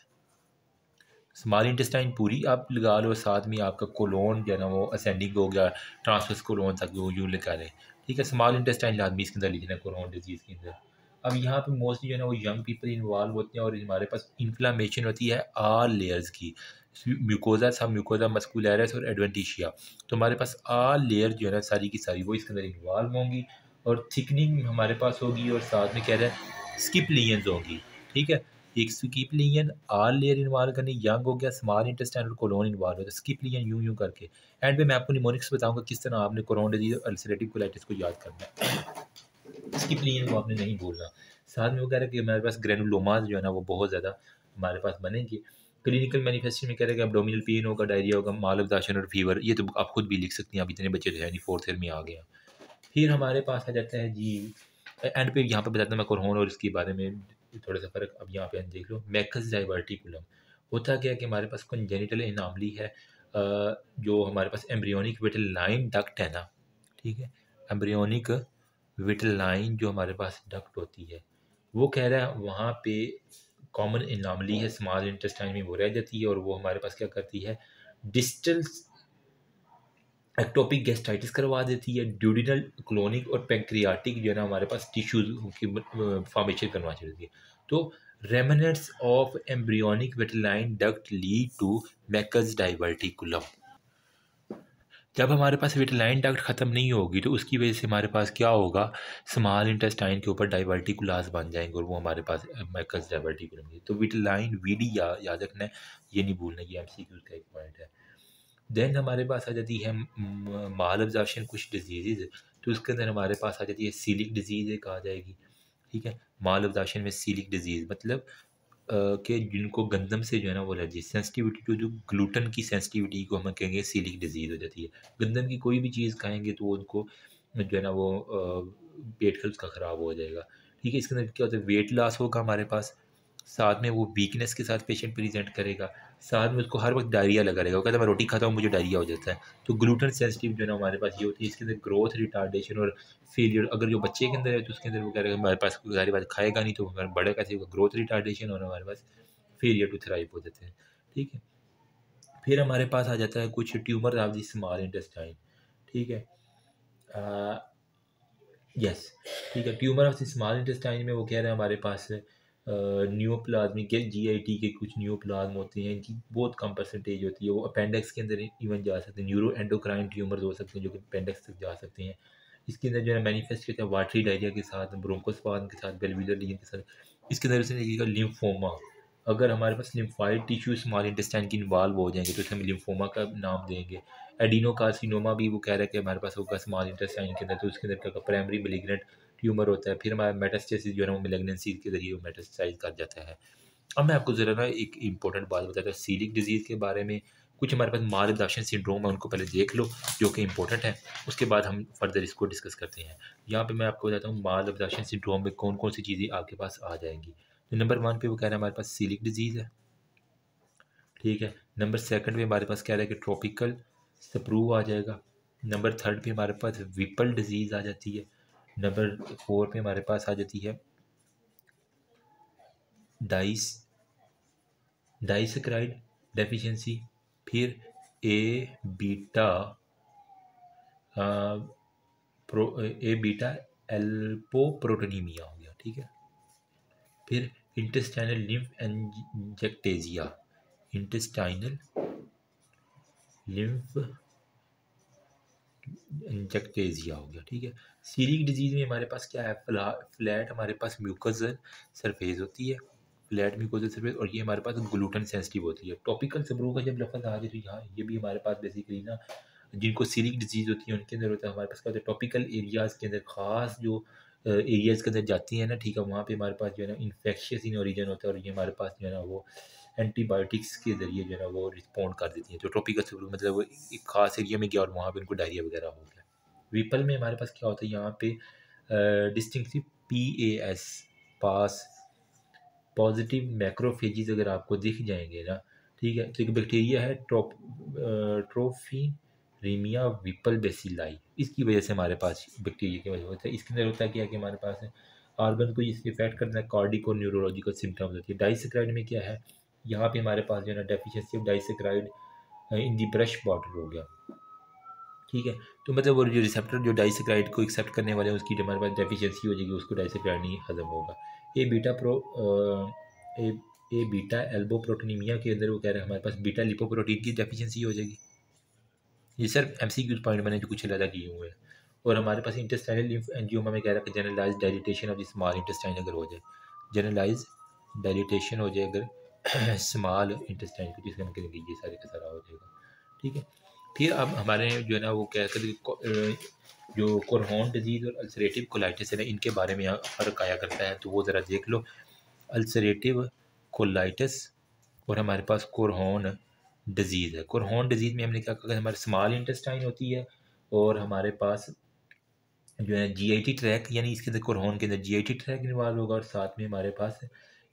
स्मॉल इंटेस्टाइन पूरी आप लगा लो, साथ में आपका कोलोन जो है ना वो असेंडिंग हो गया, ट्रांसवर्स कोलोन तक वो यूँ लगा लें, ठीक है। स्मॉल इंटेस्टाइन लाजमी इसके अंदर लिखना है कोरोन डिजीज़ के अंदर। अब यहाँ पे मोस्टली जो है ना वो यंग पीपल इन्वॉल्व होते हैं, और हमारे पास इन्फ्लामेशन होती है ऑल लेयर्स की, म्यूकोजा, सब म्यूकोजा मस्कुलरिस और एडवेंटिशिया, तो हमारे पास ऑल लेयर जो है ना सारी की सारी वो इसके अंदर इन्वॉल्व होंगी, और थिकनिंग हमारे पास होगी, और साथ में कह रहे हैं स्किप लीजन्स होंगी, ठीक है। एक skip lesion all layer involve करनी, यंग हो गया, स्मॉल इंटेस्टाइन और कोलोन इन्वॉल्व होता है, स्किप लीजन यूं करके। एंड में मैं आपको निमोनिक्स बताऊंगा किस तरह आपने कोरोन डिजीज और अल्सरेटिव कोलाइटिस को याद करना है, स्किप लीजन को आपने नहीं भूलना। साथ में वो कह रहा है कि हमारे पास ग्रेनुलोमास जो है ना वो बहुत ज़्यादा हमारे पास बनेंगे। क्लिनिकल मैनिफेस्टेशन में कह रहे हैं कि एब्डोमिनल पेन होगा, डायरिया होगा, माल अब्जॉर्प्शन और फीवर, ये तो आप खुद भी लिख सकती हैं, अब इतने बच्चे जो है नहीं फोर्थ ईयर में आ गए हैं। फिर हमारे पास आ जाता है जी एंड पे यहाँ पे बताता हूँ मैं कोरोन और इसके बारे में थोड़ा सा फ़र्क। अब यहाँ पे हम देख लो, मैकस डाइवर्टिकुलम होता क्या है कि हमारे पास कंजेनिटल एनामली है, जो हमारे पास एम्ब्रियोनिक विटेलाइन डक्ट है ना, ठीक है, एम्ब्रियोनिक विटेलाइन जो हमारे पास डक्ट होती है, वो कह रहा है वहाँ पे कॉमन एनामली है, स्मॉल इंटेस्टाइन में वो रह जाती है, और वो हमारे पास क्या करती है, डिस्टल एक्टोपिक गैस्ट्राइटिस करवा देती है, ड्यूडिनल, क्लोनिक और पेंक्रियाटिक जो है ना हमारे पास टिश्यूज की फॉर्मेशन करवा देती है। तो remnants of embryonic vitelline duct lead to Meckel's diverticulum. जब हमारे पास विटेलाइन डक्ट ख़त्म नहीं होगी तो उसकी वजह से हमारे पास क्या होगा, स्मॉल इंटेस्टाइन के ऊपर डाइवर्टिकुलास बन जाएंगे, और वो हमारे पास मैकस डाइवर्टिकुलम। तो विटेलाइन वीडी याद रखना है, ये नहीं भूलना, ये एमसीक्यू का एक पॉइंट है। देन हमारे पास आ जाती है माल अब्जॉर्प्शन कुछ डिजीज़, तो उसके अंदर हमारे पास आ जाती है सीलिक डिजीज़ एक आ जाएगी, ठीक है। माल अब्जॉर्प्शन में सीलिक डिजीज़ मतलब कि जिनको गंदम से जो है ना वो एलर्जी, सेंसिटिविटी जो ग्लूटन की सेंसिटिविटी को हम कहेंगे सीलिक डिजीज़ हो जाती है। गंदम की कोई भी चीज़ खाएंगे तो उनको जो है ना वो पेट उसका ख़राब हो जाएगा, ठीक है। इसके अंदर क्या होता है, वेट लॉस होगा हमारे पास, साथ में वो वीकनेस के साथ पेशेंट प्रेजेंट करेगा, साथ में उसको हर वक्त डायरिया लगा रहेगा, वो कहता है मैं रोटी खाता हूँ मुझे डायरिया हो जाता है। तो ग्लूटन सेंसिटिव जो है ना हमारे पास ये होती है। इसके अंदर ग्रोथ रिटार्डेशन और फेलियर, अगर जो बच्चे के अंदर है तो उसके अंदर वो कह रहा है हमारे पास सारी बात खाएगा नहीं तो बड़े कैसे होगा, ग्रोथ रिटार्डेशन, और हमारे पास फेलियर टू थ्राइव हो जाते हैं, ठीक है। फिर हमारे पास आ जाता है कुछ tumour of the small intestine, ठीक है, यस, ठीक है। Tumour of the small intestine में वो कह रहे हैं हमारे पास न्यूप्लाज्मिक जीआईटी के कुछ न्यूप्लाज्म होते हैं, इनकी बहुत कम परसेंटेज होती है, वो अपेंडिक्स के अंदर इवन जा सकते हैं, न्यूरो एंडोक्राइन ट्यूमर्स हो सकते हैं जो कि अपेंडिक्स तक जा सकते हैं। इसके अंदर जो है मैनिफेस्ट होता है वाटरी डायरिया के साथ, ब्रोंकोस्पाज्म के साथ, बेलविलर लीजन के साथ। इसके अंदर से लिम्फोमा, अगर हमारे पास लिम्फाइड टिश्यू स्मॉल इंटेस्टाइन की इन्वॉल्व हो जाएंगे तो इसे हम लिम्फोमा का नाम देंगे। एडिनोकार्सिनोमा भी वो कह रहा है कि हमारे पास होगा स्मॉल इंटेस्टाइन के अंदर, तो उसके अंदर क्या प्राइमरी मैलिग्नेंट ट्यूमर होता है। फिर हमारा मेटास्टेसिस जो है ना वो मैलिग्नेंसी के जरिए वो मेटास्टाइज कर जाता है। अब मैं आपको ज़रा ना एक इंपॉर्टेंट बात बताता हूँ सीलिक डिजीज़ के बारे में। कुछ हमारे पास माल अब्जॉर्प्शन सिंड्रोम है, उनको पहले देख लो जो कि इंपॉर्टेंट है, उसके बाद हम फर्दर इसको डिस्कस करते हैं। यहाँ पे मैं आपको बताता हूँ माल अब्जॉर्प्शन सिंड्रोम में कौन कौन सी चीज़ें आपके पास आ जाएंगी। तो नंबर 1 पे वो कह रहा है हमारे पास सीलिक डिजीज़ है, ठीक है। नंबर 2 पे हमारे पास कह रहा है कि ट्रॉपिकल स्प्रू आ जाएगा। नंबर 3 पे हमारे पास विपल डिजीज़ आ जाती है। नंबर 4 पे हमारे पास आ जाती है डाइसक्राइड डेफिशिएंसी। फिर ए बीटा एल्पोप्रोटोनीमिया हो गया, ठीक है। फिर इंटेस्टाइनल लिम्फ एंजेक्टेजिया, इंटेस्टाइनल लिम्फ इंजेक्टेजिया हो गया, ठीक है। सीलिक डिजीज़ में हमारे पास क्या है, फ्लैट हमारे पास म्यूकोजल सरफेस होती है, फ्लैट म्यूकोजल सरफेस, और ये हमारे पास ग्लूटन सेंसिटिव होती है। टॉपिकल सब्रू का जब लफ्ज़ आ जाए तो यहाँ ये भी हमारे पास बेसिकली ना जिनको सीलिक डिजीज़ होती है उनके अंदर होता है। हमारे पास क्या होता है टॉपिकल एरियाज़ के अंदर ख़ास जो एरियाज़ के अंदर जाती हैं ना, ठीक है, वहाँ पे हमारे पास जो है ना इन्फेक्शियस इन ओरिजिन होता है और ये हमारे पास जो है ना वो एंटीबायोटिक्स के ज़रिए जो है ना वो रिस्पॉन्ड कर देती हैं। तो ट्रॉपिकल फ्लू मतलब वो एक ख़ास एरिया में गया और वहाँ पे उनको डायरिया वगैरह हो गया। विपल में हमारे पास क्या होता है यहाँ पे डिस्टिंक्टिव PAS पास पॉजिटिव मैक्रोफेजेस अगर आपको दिख जाएंगे ना, ठीक है, तो एक बैक्टीरिया है ट्रोफिरीमिया विपल बेसिलाई, इसकी वजह से हमारे पास बैक्टीरिया की वजह होता है। इसके अंदर होता है क्या कि हमारे पास ऑर्गन को इससे इफेक्ट करता है, कार्डिक और न्यूरोलॉजिकल सिम्टम्स होती है। डाइसेक्राइड में क्या है, यहाँ पे हमारे पास जो है ना deficiency of disaccharide in the brush water हो गया, ठीक है। तो मतलब वो जो रिसेप्टर जो डाइसेक्राइड को एक्सेप्ट करने वाले हैं उसकी हमारे पास डेफिशिएंसी हो जाएगी, उसको डाइसेक्राइड नहीं हजम होगा। ए बीटा प्रो ए ए बीटा एल्बो प्रोटीनीमिया के अंदर वो कह रहे हैं हमारे पास बीटा लिपोप्रोटीन की डेफिशिएंसी हो जाएगी। ये सिर्फ MCQ पॉइंट मैंने जो कुछ अलग किए हुए हैं। और हमारे पास इंटेस्टाइनल लिम्फ एंजियोमा में कह रहा है कि generalize dilatation of the small intestine अगर हो जाए, जनरलाइज डायलिटेशन हो जाए अगर स्मॉल इंटेस्टाइन को, जिसके अंदर ये सारे का सारा हो जाएगा, ठीक है। फिर अब हमारे जो है ना वो क्या कहते जो कोरहोन डिजीज़ और अल्सरेटिव कोलाइटिस है ना, इनके बारे में यहाँ फ़र्क आया करता है, तो वो ज़रा देख लो। अल्सरेटिव कोलाइटिस और हमारे पास कोरहोन डिजीज़ है। कोरहोन डिजीज़ में हमने क्या कहा, हमारे स्मॉल इंटेस्टाइन होती है और हमारे पास जो है GIT ट्रैक, यानी इसके अंदर कोरहोन के अंदर GIT ट्रैक इन्वॉल्व होगा और साथ में हमारे पास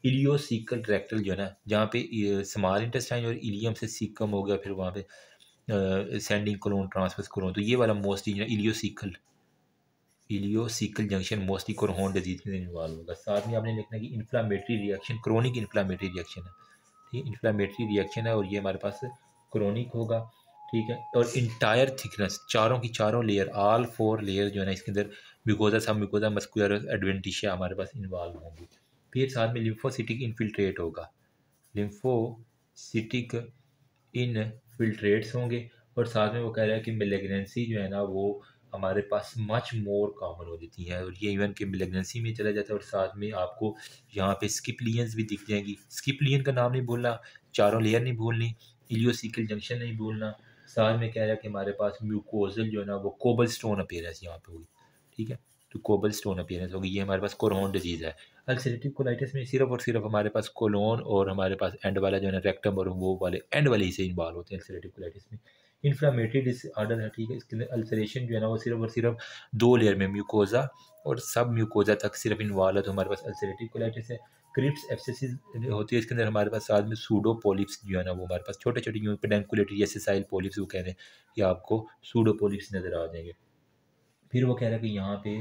इलियोसिकल ट्रैक्टल जो है ना, जहाँ पे स्मॉल इंटेस्टाइन और इलियम से सीकम हो गया, फिर वहाँ पे सेंडिंग कोलोन ट्रांसफर्स कोलोन, तो ये वाला मोस्टली जो है इलियोसिकल जंक्शन मोस्टली कोरहोन डिजीज में इन्वॉल्व होगा। साथ में आपने लिखना है कि inflammatory reaction, chronic inflammatory reaction है, ठीक है, इन्फ्लामेटरी रिएक्शन है और ये हमारे पास क्रोनिक होगा, ठीक है। और इंटायर थिकनेस, चारों की चारों लेयर, ऑल 4 लेयर जो है ना इसके अंदर म्यूकोजा, सब म्यूकोजा, मस्कुलर एडवेंटिशिया हमारे पास इन्वॉल्व होंगी। फिर साथ में लिम्फोसिटिक इनफिल्ट्रेट होगा, लिम्फोसिटिक इनफिल्ट्रेट्स होंगे और साथ में वो कह रहा है कि मेलेग्नेंसी जो है ना वो हमारे पास मच मोर कॉमन हो जाती है और ये इवन के मेलेग्नेंसी में चला जाता है। और साथ में आपको यहाँ पे स्किपलियंस भी दिख जाएंगी। स्किपलियन का नाम नहीं भूलना, चारों लेयर नहीं भूलनी, इलियोसिकल जंक्शन नहीं भूलना। साथ में कह रहा है कि हमारे पास म्यूकोजल जो है ना वो कोबल स्टोन अपीयरेंस यहाँ पे हुई, ठीक है, तो कोबल स्टोन अपीयरेंस होगी। ये हमारे पास कोरहोन डिजीज़ है। अल्सरेटिव कोलाइटिस में सिर्फ और सिर्फ हमारे पास कोलोन और हमारे पास एंड वाला जो है ना रेक्टम और वो वाले एंड वाले ही से इन्वॉल्व होते हैं अल्सरेटिव कोलाइटिस में। इन्फ्लामेटरी डिसऑर्डर है, ठीक है, इसके अंदर अल्सरेशन जो है ना वो सिर्फ और सिर्फ 2 लेयर में म्यूकोजा और सब म्यूकोजा तक सिर्फ इन्वॉल्व है, तो हमारे पास अल्सरेटिव कोलाइटिस है। क्रिप्स एब्सेसिस होती है इसके अंदर हमारे पास, साथ में सूडो पोलिप्स जो है ना वो हमारे पास छोटे छोटे यूँ पेडेंकुलेटरी या सेसाइल पोलिप्स, वो कह रहे हैं कि आपको सूडो पोलिप्स नज़र आ जाएंगे। फिर वो कह रहा है कि यहाँ पे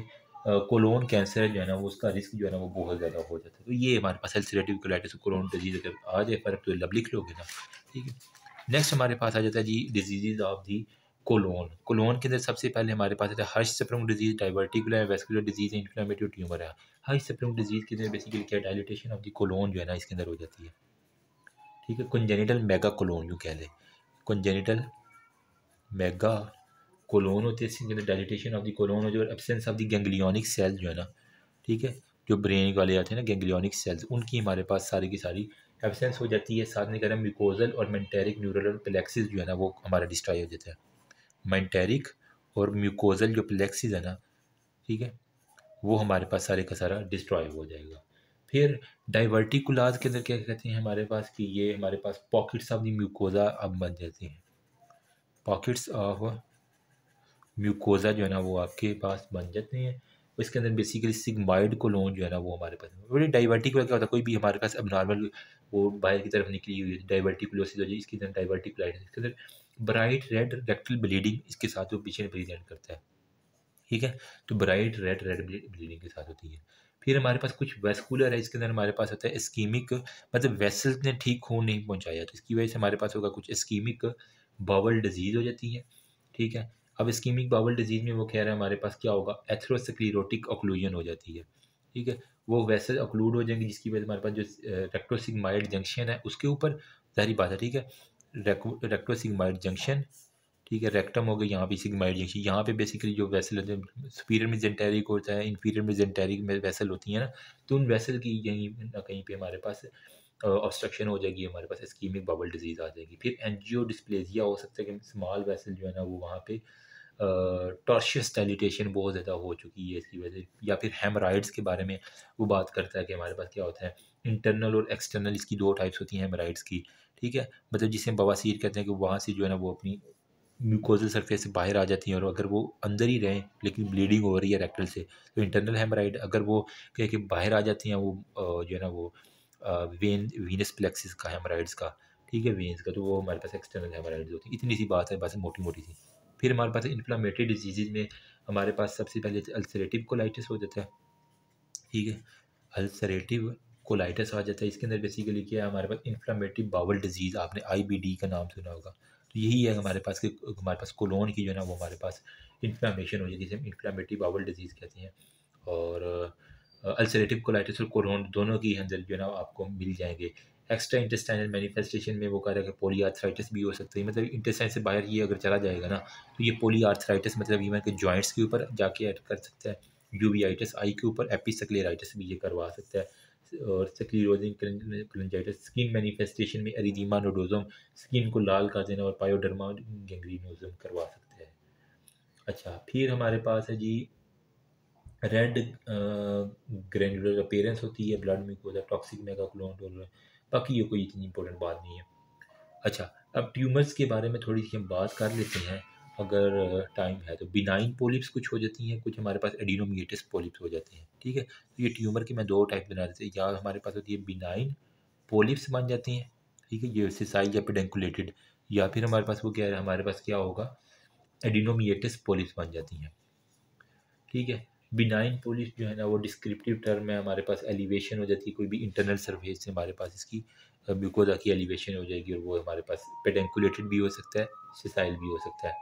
कोलोन कैंसर जो है ना वो उसका रिस्क जो है ना वो बहुत ज़्यादा हो जाता है। तो ये हमारे पास अल्सरेटिव कोलाइटिस कोलोन डिजीज़ अगर आ जाए फ़र्क तो लब लिख लोगे ना, ठीक है। नेक्स्ट हमारे पास आ जाता है जी disease of the colon. Colon के अंदर सबसे पहले हमारे पास आता है Hirschsprung disease, diverticular vascular disease, inflammatory tumour है। हर्शस्प्रुंग डिजीज़ के अंदर बेसिकली क्या डायलिटेशन ऑफ दी कोलोन जो है ना इसके अंदर हो जाती है, ठीक है। कंजेनिटल मेगा कोलोन जो कह लें, कंजेनिटल मेगा कोलोन होती है, इसके अंदर डायलिटेशन ऑफ द कोलोन हो जो absence of the ganglionic cell जो है ना, ठीक है, जो ब्रेन वाले आते हैं ना गैंग्लियोनिक सेल्स, उनकी हमारे पास सारी की सारी एब्सेंस हो जाती है। साथ में कह रहे हैं म्यूकोजल और मेंटेरिक न्यूरल प्लेक्सिस जो है ना वो हमारा डिस्ट्रॉय हो जाता है। मेंटेरिक और म्यूकोजल जो प्लेक्सिस है ना, ठीक है, वो हमारे पास सारे का सारा डिस्ट्रॉय हो जाएगा। फिर डाइवर्टिकुलाज के अंदर क्या कहते हैं हमारे पास कि ये हमारे पास पॉकेट्स ऑफ द म्यूकोजा अब बन जाते हैं, पॉकेट्स ऑफ म्यूकोजा जो है ना वो आपके पास बन जाते हैं। इसके अंदर बेसिकली सिग्माइड कोलोन जो है ना वो हमारे पास बड़ी डाइवर्टिकुलर क्या होता है, कोई भी हमारे पास अब नॉर्मल वो बाहर की तरफ निकली हुई डाइवर्टिकुलोसिस हो जाए, इसके अंदर डाइवर्टिकुलाइटिस, इसके अंदर ब्राइट रेड रेक्टल ब्लीडिंग इसके साथ वो पीछे प्रेजेंट करता है, ठीक है, तो ब्राइट रेड ब्लीडिंग के साथ होती है। फिर हमारे पास कुछ वेस्कुलर है, इसके अंदर हमारे पास होता है इस्कीमिक, मतलब वेसल्स ने ठीक खून नहीं पहुंचाया तो इसकी वजह से हमारे पास होगा कुछ इस्कीमिक बावल डिजीज़ हो जाती है, ठीक है। अब इस्कीमिक बावल डिजीज़ में वो कह रहा है हमारे पास क्या होगा, एथेरोस्क्लेरोटिक ऑक्लूजन हो जाती है, ठीक है, वो वेसल ऑक्लूड हो जाएंगे जिसकी वजह से हमारे पास जो रेक्टोसिग्माइड जंक्शन है उसके ऊपर जाहिर बात है, ठीक है, रेक्टोसिग्माइड जंक्शन, ठीक है, रेक्टम हो गया, यहाँ पे सिग्माइड जंक्शन, यहाँ पे बेसिकली जो वेसल होते हैं सुपीरियर मेजेंटेरिक होता है, इन्फीरियर मेजेंटेरिक में वेसल होती है ना, तो उन वेसल की यहीं ना कहीं पे हमारे पास ऑब्स्ट्रक्शन हो जाएगी, हमारे पास इस्कीमिक बबल डिजीज़ आ जाएगी। फिर एंजियो डिस्प्लेजिया हो सकता है कि स्मॉल वेसल जो है ना वो वहाँ पे टॉर्शियस डायलिटेशन बहुत ज़्यादा हो चुकी है इसकी वजह से, या फिर हेमराइड्स के बारे में वो बात करता है कि हमारे पास क्या होता है, इंटरनल और एक्सटर्नल, इसकी दो टाइप्स होती हैं हेमराइड्स की, ठीक है। मतलब जिसे हम बवासीर कहते हैं कि वहाँ से जो है ना वो अपनी म्यूकोजल सरफेस से बाहर आ जाती हैं, और अगर वो अंदर ही रहें लेकिन ब्लीडिंग हो रही है रेक्टल से तो इंटरनल हेमराइड। अगर वो कह के बाहर आ जाती हैं वो जो है ना वो वीनस प्लेक्सिस का हेमराइड्स का, ठीक है, वेन्स का, तो वो हमारे पास एक्सटर्नल हेमराइड्स होती है। इतनी सी बात है बस, मोटी मोटी सी। फिर हमारे पास इन्फ्लामेटरी डिजीज़ में हमारे पास सबसे पहले अल्सरेटिव कोलाइटिस हो जाता है, ठीक है। अल्सरेटिव कोलाइटिस आ जाता है, इसके अंदर बेसिकली क्या है, हमारे पास इन्फ्लामेटरी बावल डिजीज़, आपने आईबीडी का नाम सुना होगा, तो यही है हमारे पास कि हमारे पास कोलोन की जो है ना वो हमारे पास इन्फ्लामेशन हो जाती है, जिसे हम इन्फ्लामेटरी बावल डिजीज़ कहते हैं। और अल्सरेटिव कोलाइटिस और कोलोन दोनों की अंदर जो है ना आपको मिल जाएंगे। एक्स्ट्रा इंटेस्टाइनल मैनिफेस्टेशन में वो कह रहा है कि पॉलीआर्थराइटिस भी हो सकता है, मतलब इंटेस्टाइन से बाहर ये अगर चला जाएगा ना तो ये पॉलीआर्थराइटिस मतलब इवन के जॉइंट्स के ऊपर जाके ऐड कर सकता है, यूवीआइटिस आई के ऊपर, एपिस्क्लेराइटिस भी ये करवा सकता है, और स्क्लेरोजिंग कोलिंजाइटिस स्किन मैनिफेस्टेशन में एरिदीमा नोडोजम, स्किन को लाल कर देना, और पायोडर्मा गैंग्रीनोजम करवा सकते हैं। अच्छा, फिर हमारे पास है जी रेड ग्रैनुलर अपीयरेंस होती है ब्लड में, कोई टॉक्सिक मेगाकोलोन, बाकी ये कोई इतनी इंपॉर्टेंट बात नहीं है। अच्छा, अब ट्यूमर्स के बारे में थोड़ी सी हम बात कर लेते हैं अगर टाइम है तो। बिनाइन पोलिप्स कुछ हो जाती हैं, कुछ हमारे पास एडिनोमिएटिस पोलिप्स हो जाते हैं, ठीक है। तो ये ट्यूमर के मैं दो टाइप बना देते हैं, या हमारे पास होती है बिनाइन पोलिप्स बन जाती हैं, ठीक है, ये सिसाइल या पेडेंकुलेटेड, या फिर हमारे पास वो क्या है, हमारे पास क्या होगा, एडिनोमिएटिस पोलिप्स बन जाती हैं, ठीक है। बिनाइन पोलिप जो है ना वो डिस्क्रिप्टिव टर्म है, हमारे पास एलिवेशन हो जाती है कोई भी इंटरनल सरफेस से, हमारे पास इसकी म्यूकोजा की एलिवेशन हो जाएगी, और वो हमारे पास पेडेंकुलेटेड भी हो सकता है, सिसाइल भी हो सकता है।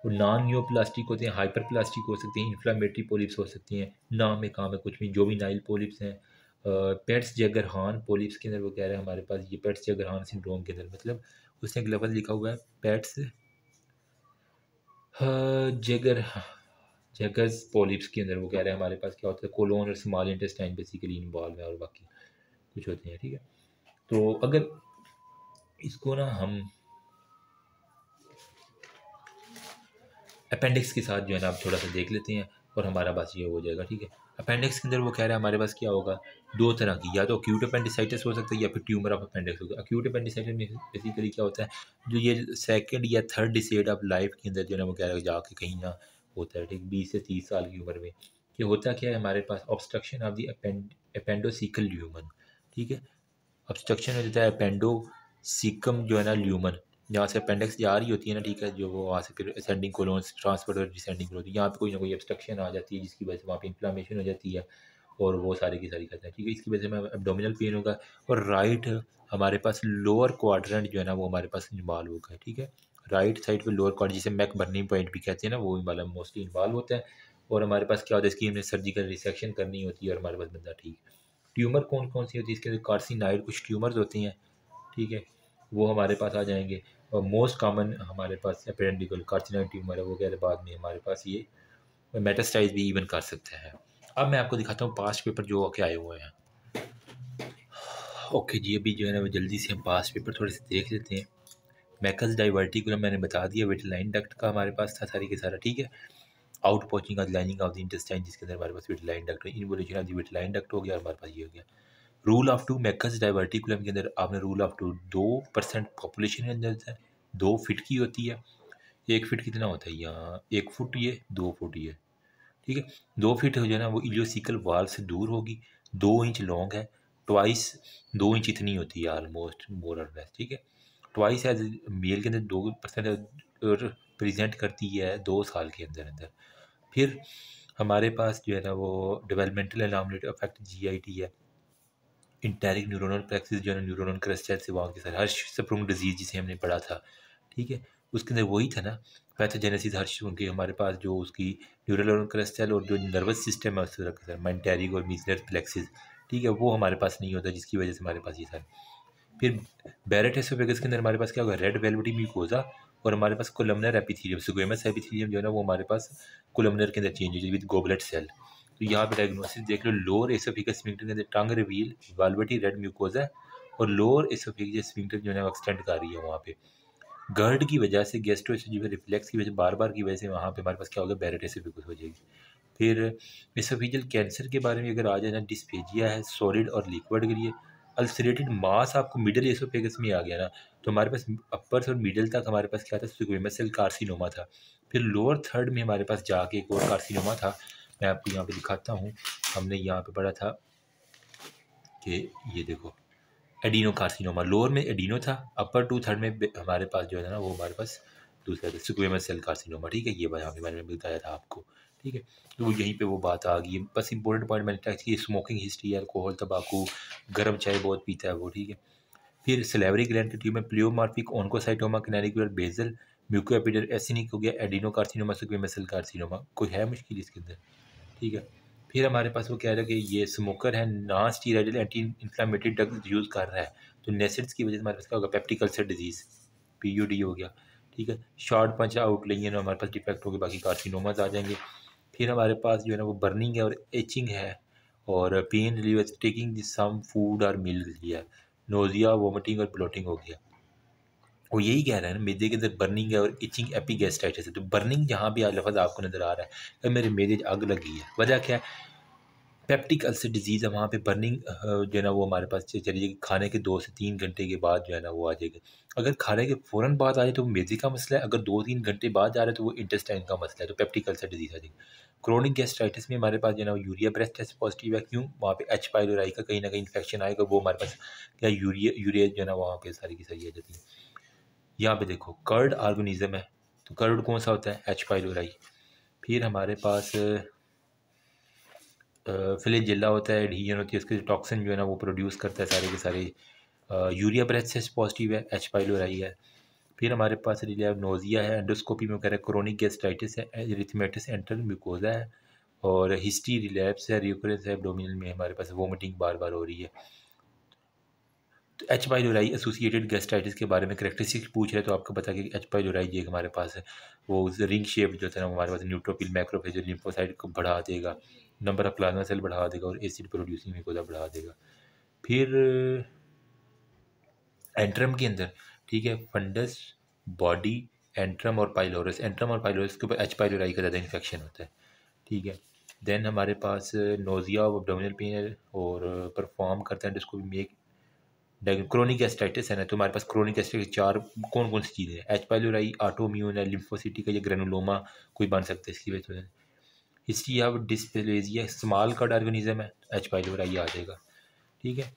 और नॉन न्योप्लास्टिक होते हैं, हाइपर प्लास्टिक हो सकते हैं, इन्फ्लामेटरी पोलिप्स हो सकती हैं, नाम में काम है कुछ भी, जो भी नाइल पोलिप्स हैं। पेट्स जगरहान पोलिप्स के अंदर वो कह रहे हैं हमारे पास ये पेट्स जगरहान सिंड्रोम के अंदर, मतलब उसने एक लफ्ज़ लिखा हुआ है पेट्स जगर जगर्स पॉलिप्स के अंदर वो कह रहे हैं हमारे पास क्या होता है, कोलोन और स्मॉल इंटेस्टाइन बेसिकली इन्वॉल्व है, और बाकी कुछ होते हैं, ठीक है। तो अगर इसको ना हम अपेंडिक्स के साथ जो है ना आप थोड़ा सा देख लेते हैं, और हमारा बस ये हो जाएगा, ठीक है। अपेंडिक्स के अंदर वो कह रहा है हमारे पास क्या होगा, दो तरह की, या तो अक्यूट अपेंडिसाइटिस हो सकता है या फिर ट्यूमर ऑफ अपेंडिक्स होगा। अक्यूट अपेंडिसाइटिस में बेसिकली क्या होता है, जो ये सेकंड या थर्ड डिसेड ऑफ लाइफ के अंदर जो है ना वो कह रहा है जाके कहीं ना होता है, ठीक, 20 से 30 साल की उम्र में। ये होता क्या है, हमारे पास ऑब्स्ट्रक्शन ऑफ द अपेंडोसिकल ल्यूमन, ठीक है, ऑब्स्ट्रक्शन हो जाता है अपेंडोसिकम जो है ना ल्यूमन, जहाँ से अपेंडिक्स जा रही होती है ना, ठीक है, जो वो वहाँ से फिर असेंडिंग कोलोन ट्रांसफर और डिसेंडिंग कोलोन, यहाँ पे कोई ना कोई ऑब्स्ट्रक्शन आ जाती है जिसकी वजह से वहाँ पे इन्फ्लामेशन हो जाती है, और वो सारी की सारी करते हैं, ठीक है। इसकी वजह से हमें एब्डोमिनल पेन होगा, और राइट हमारे पास लोअर क्वाड्रेंट जो है ना वो हमारे पास इन्वॉल्व होगा, ठीक है। राइट साइड पे लोअर क्वाड्रेंट जिसे मैक बर्निंग पॉइंट भी कहते हैं ना, वो वाला मोस्टली इन्वॉल्व होता है। और हमारे पास क्या होता है, इसकी हमें सर्जिकल रिसेक्शन करनी होती है, और हमारे पास बंदा ठीक। ट्यूमर कौन कौन सी होती है, इसके अंदर कार्सिनाइड कुछ ट्यूमर्स होती हैं, ठीक है, वो हमारे पास आ जाएंगे। और मोस्ट कॉमन हमारे पास अपेंडिकल कार्सिनोइड ट्यूमर है, वो कह रहे बाद में हमारे पास ये मेटास्टाइज भी इवन कर सकते हैं। अब मैं आपको दिखाता हूँ पास्ट पेपर जो के आए हुए हैं। ओके जी, अभी जो है ना वो जल्दी से हम पास्ट पेपर थोड़े से देख लेते हैं। मैकस डाइवर्टिकुलम मैंने बता दिया, विटलाइन डक्ट का हमारे पास था सारी के सारा, ठीक है। Out pouching of lining of the intestine, जिसके अंदर हमारे पास vitelline duct, involution of the vitelline duct हो गया, और हमारे पास ये हो गया। Rule of two, Meckel's diverticulum के अंदर आपने रूल ऑफ टू 2% पॉपुलेशन के अंदर है, 2 फिट की होती है। 1 फिट कितना होता है, यहाँ 1 फुट ये, 2 फुट ये, ठीक है। 2 फीट हो जाए ना वो इलियोसिकल वाल से दूर होगी, 2 इंच लॉन्ग है, ट्वाइस 2 इंच इतनी होती है ऑलमोस्ट मोर और लेस, ठीक है। ट्वाइस एज मेल के अंदर 2% प्रेजेंट करती है 2 साल के अंदर अंदर। फिर हमारे पास जो है ना वो डेवलपमेंटल एनामली अफेक्ट GIT है। इंटेरिक न्यूरोनल प्लेक्सिस जो है ना न्यूरोनल क्लस्टर से वहाँ के सारे हर्ष स्प्रुंग डिजीज जिसे हमने पढ़ा था, ठीक है, उसके अंदर वही था ना पैथोजेनेसिस हर्ष उनके, हमारे पास जो उसकी न्यूरोनल क्लस्टर और जो नर्वस सिस्टम है उस तरह का मेंटेरिक और मीजलर प्लेक्सिस, ठीक है, वो हमारे पास नहीं होता, जिसकी वजह से हमारे पास ये सारे। फिर बैरेट एसोफेगस के अंदर हमारे पास क्या होगा, रेड वेलवेटी म्यूकोजा, और हमारे पास कोलमनर एपिथेलियम, स्क्वेमस एपिथेलियम जो है ना वो हमारे पास कोलमनर के अंदर चेंज हो जाए विद गोबलेट सेल। तो यहाँ पे डायग्नोसिस देख लो, लोअर एसोफेगस स्फिंक्टर के अंदर टंग रिवील वेलवेटी रेड म्यूकोजा, और लोअर एसोफेगस स्फिंक्टर जो है ना एक्सटेंड कर रही है वहाँ पे। GERD की वजह से, गैस्ट्रोएसोफेजियल रिफ्लेक्स की वजह से, बार बार की वजह से वहाँ पे हमारे पास क्या होगा, बैरेटेसिफिकस हो जाएगी। फिर एसोफेजियल कैंसर के बारे में अगर आ जाए ना, डिस्फेजिया है सॉलिड और लिक्विड के लिए। अल्सरेटेड मास आपको मिडल एसोफेगस में आ गया ना, तो हमारे पास अपर और मिडल तक हमारे पास क्या था, स्क्वेमस सेल कार्सिनोमा था। फिर लोअर थर्ड में हमारे पास जाके एक और कार्सिनोमा था, मैं आपको यहाँ पे दिखाता हूँ। हमने यहाँ पे पढ़ा था कि ये देखो एडिनो कार्सिनोमा, लोअर में एडिनो था, अपर टू थर्ड में हमारे पास जो है ना वो हमारे पास दूसरा था स्क्वेमस सेल कार्सिनोमा। ठीक है, ये यहाँ पे मैंने बताया था आपको। ठीक है, तो यहीं पे वो बात आ गई। बस इंपॉर्टेंट पॉइंट मैंने कहा कि स्मोकिंग हिस्ट्री, अल्कोहल, तंबाकू, गर्म चाय बहुत पीता है वो। ठीक है, फिर सलेवरी ग्लैंड के tumour, pleomorphic oncocytoma, canalicular basal, म्यूकोएपिडर एसिनिक हो गया, adenocarcinoma, squamous cell carcinoma. कोई है मुश्किल इसके अंदर? ठीक है, फिर हमारे पास वो कह रहा है कि ये स्मोकर है, non steroidal anti inflammatory drugs use कर रहा है, तो नेसिड्स की वजह से हमारे पास क्या होगा, पेप्टिक अल्सर डिजीज़, PUD हो गया। ठीक है, शॉर्ट पंच आउट लेंगे ना हमारे पास डिफेक्ट होगी, बाकी कार्सिनोमाज आ जाएंगे। फिर हमारे पास जो है ना वो बर्निंग है और एचिंग है, और pain relieve, taking some food और मिल्क लिया, नोजिया, वोमिटिंग और ब्लोटिंग हो गया। वो यही कह रहा है ना, मैदे के अंदर बर्निंग है और इचिंग एपिगैस्ट्राइटिस है। तो बर्निंग जहाँ भी लफ्ज़ आपको नज़र आ रहा है कि मेरे मैदे आग लगी है, वजह क्या है, पेप्टिक अल्सर डिजीज़ है, वहाँ पे बर्निंग जो है ना वो हमारे पास चली जाएगी। खाने के 2 से 3 घंटे के बाद जो है ना वो आ जाएगी। अगर खाने के फ़ौरन बाद आ जाए तो वो मैदे का मसला है, अगर 2-3 घंटे बाद जा रहा है तो वो इंटेस्टाइन का मसला है, तो पेप्टिक अल्सर डिजीज़ आ जाएगी। क्रोनिक गैस्ट्राइटिस में हमारे पास जो है ना यूरिया ब्रेथ टेस्ट पॉजिटिव है, क्यों, वहाँ पे H पाइलोराई का कहीं ना कहीं इन्फेक्शन आएगा, वो हमारे पास क्या यूरिया जो है ना वहाँ पे सारी की सारी आ जाती है। यहाँ पे देखो कर्ड ऑर्गेनिज्म है, तो कर्ड कौन सा होता है, H पाइलोराई। फिर हमारे पास फ्लैजेला होता है, एडहीजन होती है, उसके टॉक्सिन जो है ना वो प्रोड्यूस करता है सारे के सारे। यूरिया ब्रेथ टेस्ट पॉजिटिव है, H पाइलोराई है। फिर हमारे पास रिलेव नोजिया है, एंडोस्कोपी में कह रहा है क्रोनिक गैस्ट्राइटिस है, एरिथमेटिस एंट्रल म्यूकोजा है, और हिस्ट्री रिलैप्स है, रिकरेंस है, एब्डोमिनल में हमारे पास वोमिटिंग बार बार हो रही है। तो H पाइलोराई एसोसिएटेड गैस्ट्राइटिस के बारे में करेक्टरिस्टिक्स पूछ रहे हैं, तो आपको पता कि H पाइलोराई ये हमारे पास है, वो रिंग शेप जो था ना हमारे पास न्यूट्रोफिल, मैक्रोफेज, लिम्फोसाइट को बढ़ा देगा, नंबर ऑफ प्लाज्मा सेल बढ़ा देगा, और एसिड प्रोड्यूसिंग म्यूकोजा बढ़ा देगा। फिर एंट्रम के अंदर, ठीक है, फंडस, बॉडी, एंट्रम और पाइलोरस, एंट्रम और पाइलोरस के ऊपर H पाइलोराई का ज़्यादा इन्फेक्शन होता है। ठीक है, देन हमारे पास नोजिया और एब्डोमिनल पेन है, और परफॉर्म करते हैं जिसको भी मेक क्रोनिक गैस्ट्राइटिस है ना, तो हमारे पास क्रोनिक गैस्ट्राइटिस 4 कौन कौन सी चीज़ें हैं, H पाइलोराई, ऑटोइम्यून है, लिम्फोसिटी का या ग्रेनुलोमा कोई बन सकता है इसकी वजह से। History of dysplasia, small cut organism है, H पाइलोराई आ जाएगा। ठीक है,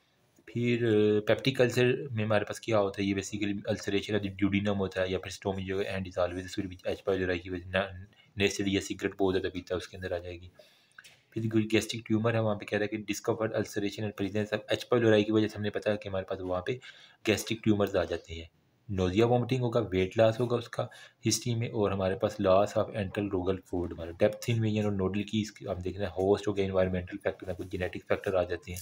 फिर पेप्टिक अल्सर में हमारे पास क्या होता है, ये basically ulceration of the duodenum होता है, या फिर स्टोमक जो and is always H pylori की वजह, नेस्टेड या सिगरेट बहुत ज़्यादा पीता है उसके अंदर आ जाएगी। फिर कोई गैस्ट्रिक ट्यूमर है, वहाँ पे कह रहा है कि discovered ulceration and presence of H pylori की वजह से हमने पता है कि हमारे पास वहाँ पे गैस्ट्रिक ट्यूमर्स आ जाते हैं। नोजिया वॉमिटिंग होगा, वेट लॉस होगा उसका हिस्ट्री में, और हमारे पास लॉस ऑफ एंट्रल रोगल फूड, हमारा डेप्थ इन वेरिएंट और नोडल की हम देख रहे हैं, होस्ट हो गया, इन्वायरमेंटल फैक्टर है, कुछ जेनेटिक फैक्टर आ जाते हैं।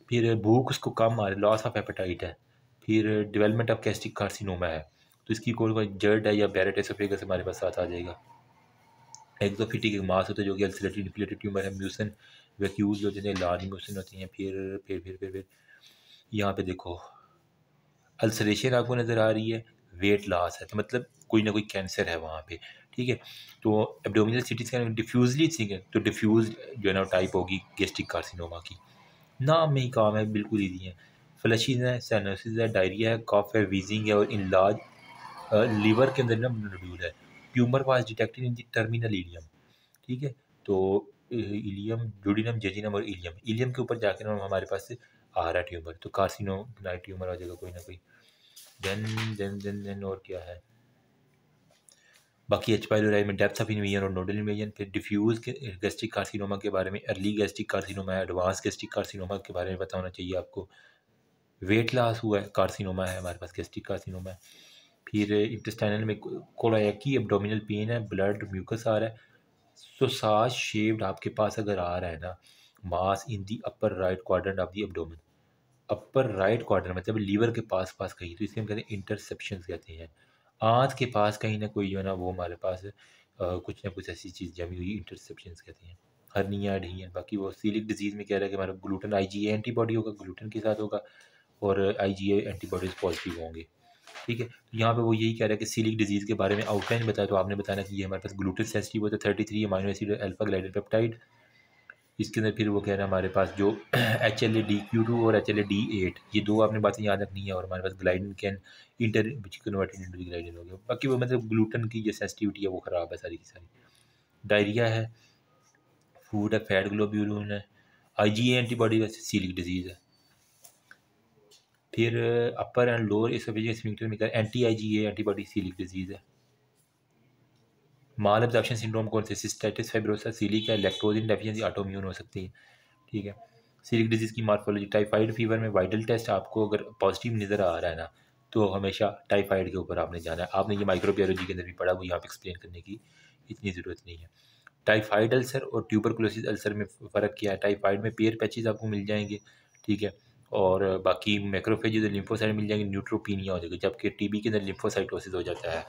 फिर भूख उसको कम आ रही, लॉस ऑफ एपेटाइट है। फिर डेवलपमेंट ऑफ गैस्ट्रिक कार्सिनोमा है, तो इसकी कोई जर्ड है या बैरेट एसोफेगस हमारे पास साथ आ जाएगा। एक्सोफिटिक मास होता है जो कि अल्सरेटिव इन्फ्लेटेड ट्यूमर है, म्यूसन वैक्यूल्स जो होते हैं, लार्ज म्यूसन होती हैं। फिर यहाँ पे देखो अल्सरेशन आपको नज़र आ रही है, वेट लॉस है, तो मतलब कोई ना कोई कैंसर है वहाँ पे। ठीक है, तो एब्डोमिनल सिटी स्कैन डिफ्यूजली ठीक है, तो डिफ्यूज जो है ना टाइप होगी गैस्ट्रिक कार्सिनोमा की। नाम में ही काम है, बिल्कुल ईजी है। फ्लशीज है, साइनोसिस है, डायरिया है, कफ है, वीजिंग है, और इन लार्ज लीवर के अंदर ना नोड्यूल है। Tumour was detected in the terminal ileum. ठीक है, तो इलियम, ड्यूडिनम, जेजिनम और इलियम, इलियम के ऊपर जाकर ना हमारे पास आ रहा है ट्यूमर, तो कार्सिनोमाइट ट्यूमर आ जाएगा कोई ना कोई। देन और क्या है, बाकी H पाइलोराई में डेप्थ ऑफ इन्वेजन और नोडल इन्वेजन। फिर डिफ्यूज गैस्ट्रिक कार्सिनोमा के बारे में, अर्ली गैस्ट्रिक कार्सिनोमा है, एडवांस गैस्ट्रिक कार्सिनोमा के बारे में पता होना चाहिए आपको। वेट लॉस हुआ है, कार्सिनोमा है हमारे पास, गैस्ट्रिक कार्सिनोमा है। फिर इंटेस्टाइनल में कोलायकी, एब्डोमिनल पेन है, ब्लड म्यूकस आ रहा है। तो साज शेप्ड आपके पास अगर आ रहा है ना, mass in the upper right quadrant of the abdomen, upper right quadrant मतलब लीवर के पास पास कहीं, तो इसे हम कहते हैं इंटरसेप्शन कहते हैं। आंत के पास कहीं ना कोई जो है ना वो हमारे पास कुछ ना कुछ ऐसी चीज़ जमी हुई, इंटरसेप्शन कहते हैं। हर्निया एडहियन, बाकी वो सीलिक डिजीज़ में कह रहा है कि हमारा ग्लूटन IgA एंटीबॉडी होगा, ग्लूटन के साथ होगा, और IgA एंटीबॉडीज पॉजिटिव होंगे। ठीक है। तो यहाँ पे वो यही कह रहा है कि सीलिक डिजीज़ के बारे में आउटलाइन बताया, तो आपने बताना कि ये हमारे पास ग्लूटेन सेंसिटिव होता है 33 amino acid alpha glided peptide. इसके अंदर फिर वो कह रहा है हमारे पास जो HLA-DQ2 और HLA-D8 ये दो आपने बातें याद रखनी है, और हमारे पास gliadin can enter which converted into gliadin हो गया। बाकी वो मतलब ग्लूटेन की जो सेंसिटिविटी है वो ख़राब है सारी की सारी। डायरिया है, फूड है, फैट ग्लोब्यूलिन है, IgA एंटीबॉडी वैसे सीलिक डिजीज़ है। फिर अपर एंड लोअर एसोफेजियल स्फिंक्टर में anti-IgA एंटीबॉडी सीलिक डिजीज़ है। माल एब्जॉर्प्शन सिंड्रोम कौन से, सिस्टाइटिस फाइब्रोसा सीलिक है, लैक्टोजिन डेफिशिएंसी ऑटोइम्यून हो सकती है। ठीक है। सीलिक डिजीज़ की मार्फोलॉजी, टाइफाइड फीवर में वाइटल टेस्ट आपको अगर पॉजिटिव नज़र आ रहा है ना, तो हमेशा टाइफाइड के ऊपर आपने जाना है। आपने ये माइक्रोबायोलॉजी के अंदर भी पढ़ा, वो यहाँ पे एक्सप्लेन करने की इतनी ज़रूरत नहीं है। टाइफाइड अल्सर और ट्यूबरकुलोसिस अल्सर में फ़र्क क्या है? टाइफाइड में पेयर पैचेस आपको मिल जाएंगे, ठीक है, और बाकी मैक्रोफेजेस और लिम्फोसाइट मिल जाएंगे, न्यूट्रोपीनिया हो जाएगी, जबकि टीबी के अंदर लिम्फोसाइटोसिस हो जाता है,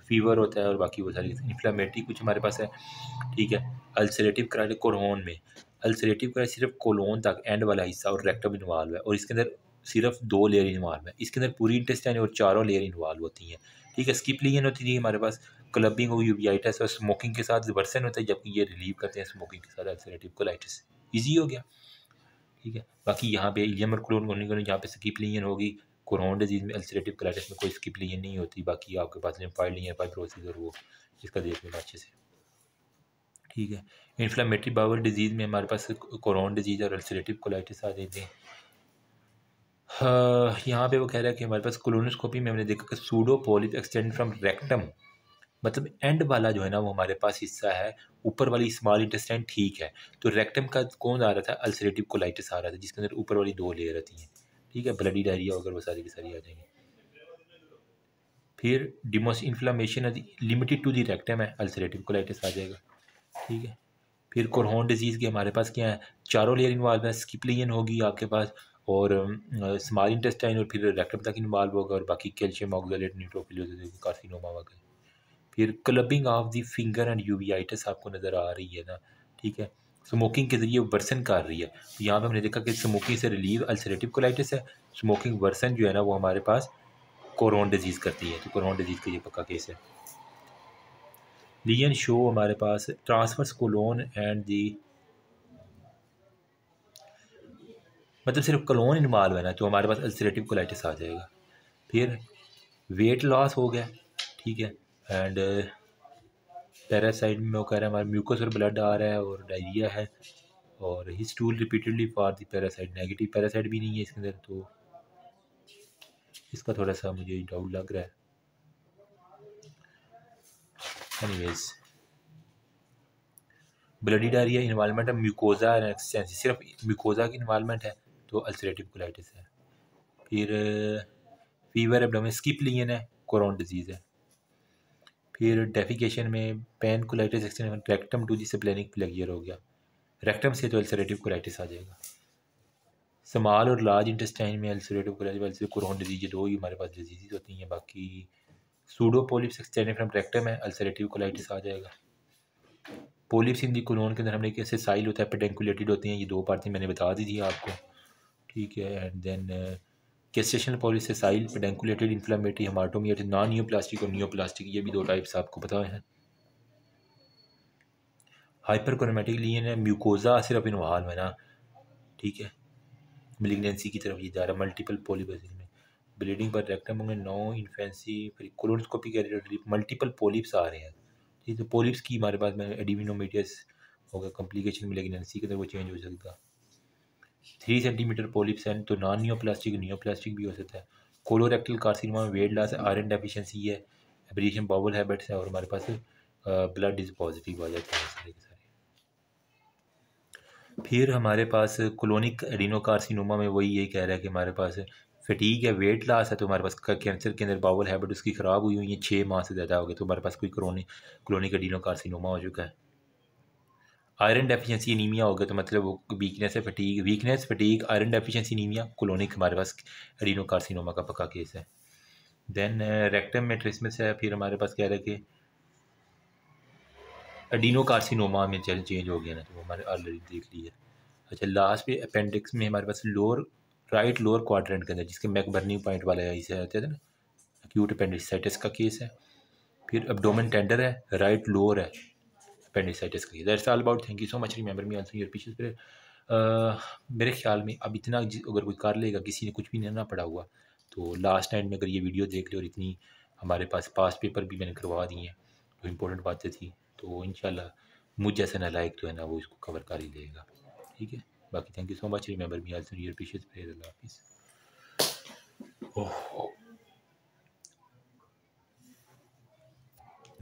फीवर होता है, और बाकी वो सारी इन्फ्लेमेटरी कुछ हमारे पास है। ठीक है। अल्सरेटिव क्राइटिस कोलोन में, अल्सरेटिव क्राइटिस सिर्फ कोलोन तक एंड वाला हिस्सा और रेक्टम इन्वॉल्व है, और इसके अंदर सिर्फ 2 लेयर इन्वॉल्व है। इसके अंदर पूरी इंटेस्टाइन और चारों लेयर इन्वॉल्व होती हैं। ठीक है। स्किप लीजन होती थी हमारे पास, क्लबिंग और यूबियाइटिस और स्मोकिंग के साथ वर्सन होता है, जबकि ये रिलीव करते हैं स्मोकिंग के साथ अल्सरेटिव कोलाइटिस। ईजी हो गया। ठीक है। बाकी यहाँ पे इलियम और क्लोन होने यहाँ पे स्किप लीजन होगी, कोरोन डिजीज़ में अल्सरेटिव कोलाइटिस में कोई स्किप लीजन नहीं होती। बाकी आपके पास लिम्फाइड लीजन, फाइब्रोसिस और वो इसका देख लेना अच्छे से। ठीक है। इन्फ्लेमेटरी बाउल डिजीज़ में हमारे पास कोरोन डिजीज़ और अल्सरेटिव कोलाइटिस आ जाते हैं। यहाँ पे वो कह रहा है कि हमारे पास कोलोनोस्कोपी में हमने देखा कि pseudo polyp extend from rectum, मतलब एंड वाला जो है ना वो हमारे पास हिस्सा है, ऊपर वाली स्मॉल इंटेस्टाइन ठीक है। तो रेक्टम का कौन आ रहा था, अल्सरेटिव कोलाइटिस आ रहा था, जिसके अंदर ऊपर वाली 2 लेयर आती हैं। ठीक है। ब्लडी डायरिया वगैरह वो सारी की सारी आ जाएंगी। फिर डिमोस inflammation limited to the rectum है, अल्सरेटिव कोलाइटिस आ जाएगा। ठीक है। फिर कोरोन डिजीज़ के हमारे पास क्या है, चारों लेयर इन्वॉल्व है, स्किप लीजन होगी आपके पास, और स्मॉल इंटेस्टाइन और फिर रेक्टम तक इन्वॉल्व होगा, और बाकी कैल्शियम ऑक्सलेट न्यूट्रोफिलोसिस कार्सिनोमा वगैरह। फिर clubbing of the finger and uveitis आपको नज़र आ रही है ना। ठीक है। स्मोकिंग के ज़रिए वर्सन कर रही है, तो यहाँ पे हमने देखा कि स्मोकिंग से रिलीव अल्सरेटिव कोलाइटिस है, स्मोकिंग वर्सन जो है ना वो हमारे पास कोरोन डिजीज़ करती है, तो कोरोन डिजीज़ का ये पक्का केस है। लीजन शो हमारे पास ट्रांसफर्स कोलोन एंड दी, मतलब सिर्फ कोलोन इन्वॉल्व है ना, तो हमारे पास अल्सरेटिव कोलाइटिस आ जाएगा। फिर वेट लॉस हो गया। ठीक है। एंड पैरासाइट में वो कह रहा है हमारा म्यूकस और ब्लड आ रहा है, और डायरिया है, और ही stool repeatedly for the parasite, negative parasite भी नहीं है इसके अंदर, तो इसका थोड़ा सा मुझे डाउट लग रहा है। एनीवेज, ब्लडी डायरिया इन्वॉल्वमेंट है म्यूकोजा एक्सटेंस, सिर्फ म्यूकोजा की इन्वॉल्वमेंट है, तो अल्सरेटिव कोलाइटिस है। फिर फीवर एब्डोमेन, स्किप लीजन है, कोरोन डिजीज़ है। फिर डेफिकेशन में pain colitis extension rectum to the splenic flexure हो गया, रेक्टम से तो अल्सरेटिव कोलाइटिस आ जाएगा। स्मॉल और लार्ज इंटेस्टाइन में अल्सरेटिव कोलाइटिस, कोरोन डिजीज, दो ही हमारे पास डिजीज़ होती हैं। बाकी pseudo polyps extended from rectum है, अल्सरेटिव कोलाइटिस आ जाएगा। पोलिप्स इन दी कोलोन के अंदर हमने कैसे साइल होता है, पेडेंकुलेटेड होते हैं, ये 2 पार्ट थी, मैंने बता दी थी आपको। ठीक है। एंड देन गेस्टेशनल पोलिप्स से साइल, पेडेंकुलेटेड, इन्फ्लेमेटरी, हेमाटोमिया, नॉन नियोप्लास्टिक और नियोप्लास्टिक, ये भी 2 टाइप्स आपको पता है। हाइपरक्रोमेटिक लीजन है, म्यूकोजा सिर्फ इन्वॉल्व है ना। ठीक है। मिलिग्नेंसी की तरफ ये जा रहा है, मल्टीपल पोलिप्स में ब्लीडिंग पर रेक्टम में नो इन्फेंसी, फिर कोलोनोस्कोपी के मल्टीपल पोलिप्स आ रहे हैं। ठीक है। तो पोलिप्स की हमारे पास में एडिनोमेटियस होगा, कॉम्प्लिकेशन मिलिग्नेंसी के अंदर वो चेंज हो सकता है। 3 सेंटीमीटर पोलिप्स हैं, तो नॉन नियोप्लास्टिक भी हो सकता है। कोलोरेक्टल कार्सिनोमा में वेट लॉस, आयरन डेफिशिएंसी है, एब्रेशन बाउल हैबिट्स है, और हमारे पास ब्लड इज पॉजिटिव आ जाते हैं सारे के सारे। फिर हमारे पास कोलोनिक एडिनोकार्सिनोमा में वही यही कह रहा है कि हमारे पास फटीग है, वेट लॉस है, तो हमारे पास कैंसर के अंदर बाउल हैबिट उसकी ख़राब हुई हुई है, 6 माह से ज़्यादा हो गए, तो हमारे पास कोई कोलोनिक एडिनोकार्सिनोमा हो चुका है। आयरन डेफिशिएंसी एनीमिया हो गया, तो मतलब वो वीकनेस है, fatigue iron deficiency anaemia, colonic हमारे पास एडिनोकार्सिनोमा का पक्का केस है। देन रेक्टम में ट्रिस्मस है। फिर हमारे पास कह रहा है कि एडिनोकार्सिनोमा में चेंज हो गया ना, तो वो हमारे ऑलरेडी देख लिया। अच्छा, लास्ट पे अपेंडिक्स में हमारे पास राइट लोअर क्वाड्रेंट के अंदर, जिसके मैकबर्नी पॉइंट वाला हिस्सा होते थे ना, एक्यूट अपेंडिसाइटिस का केस है, फिर एब्डोमेन टेंडर है, राइट लोअर है, अपेंडिसाइटिस का case. That's all about. Thank you so much, remember me also your pieces. फिर मेरे ख्याल में अब इतना अगर कोई कर लेगा, किसी ने कुछ भी नहीं ना पढ़ा हुआ, तो लास्ट टाइम में अगर ये वीडियो देख ले, और इतनी हमारे पास पास पेपर भी मैंने करवा दिए हैं, तो इम्पोर्टेंट बातें थी, तो इंशाल्लाह मुझ जैसा नालायक तो है ना, वो इसको कवर कर ही लेगा। ठीक है, बाकी thank you so much, remember me also your pieces. अल्लाह हाफिज़।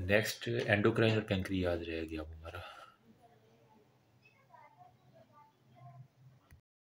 नेक्स्ट एंडोक्राइन और पेंक्रियाज रह गया हमारा।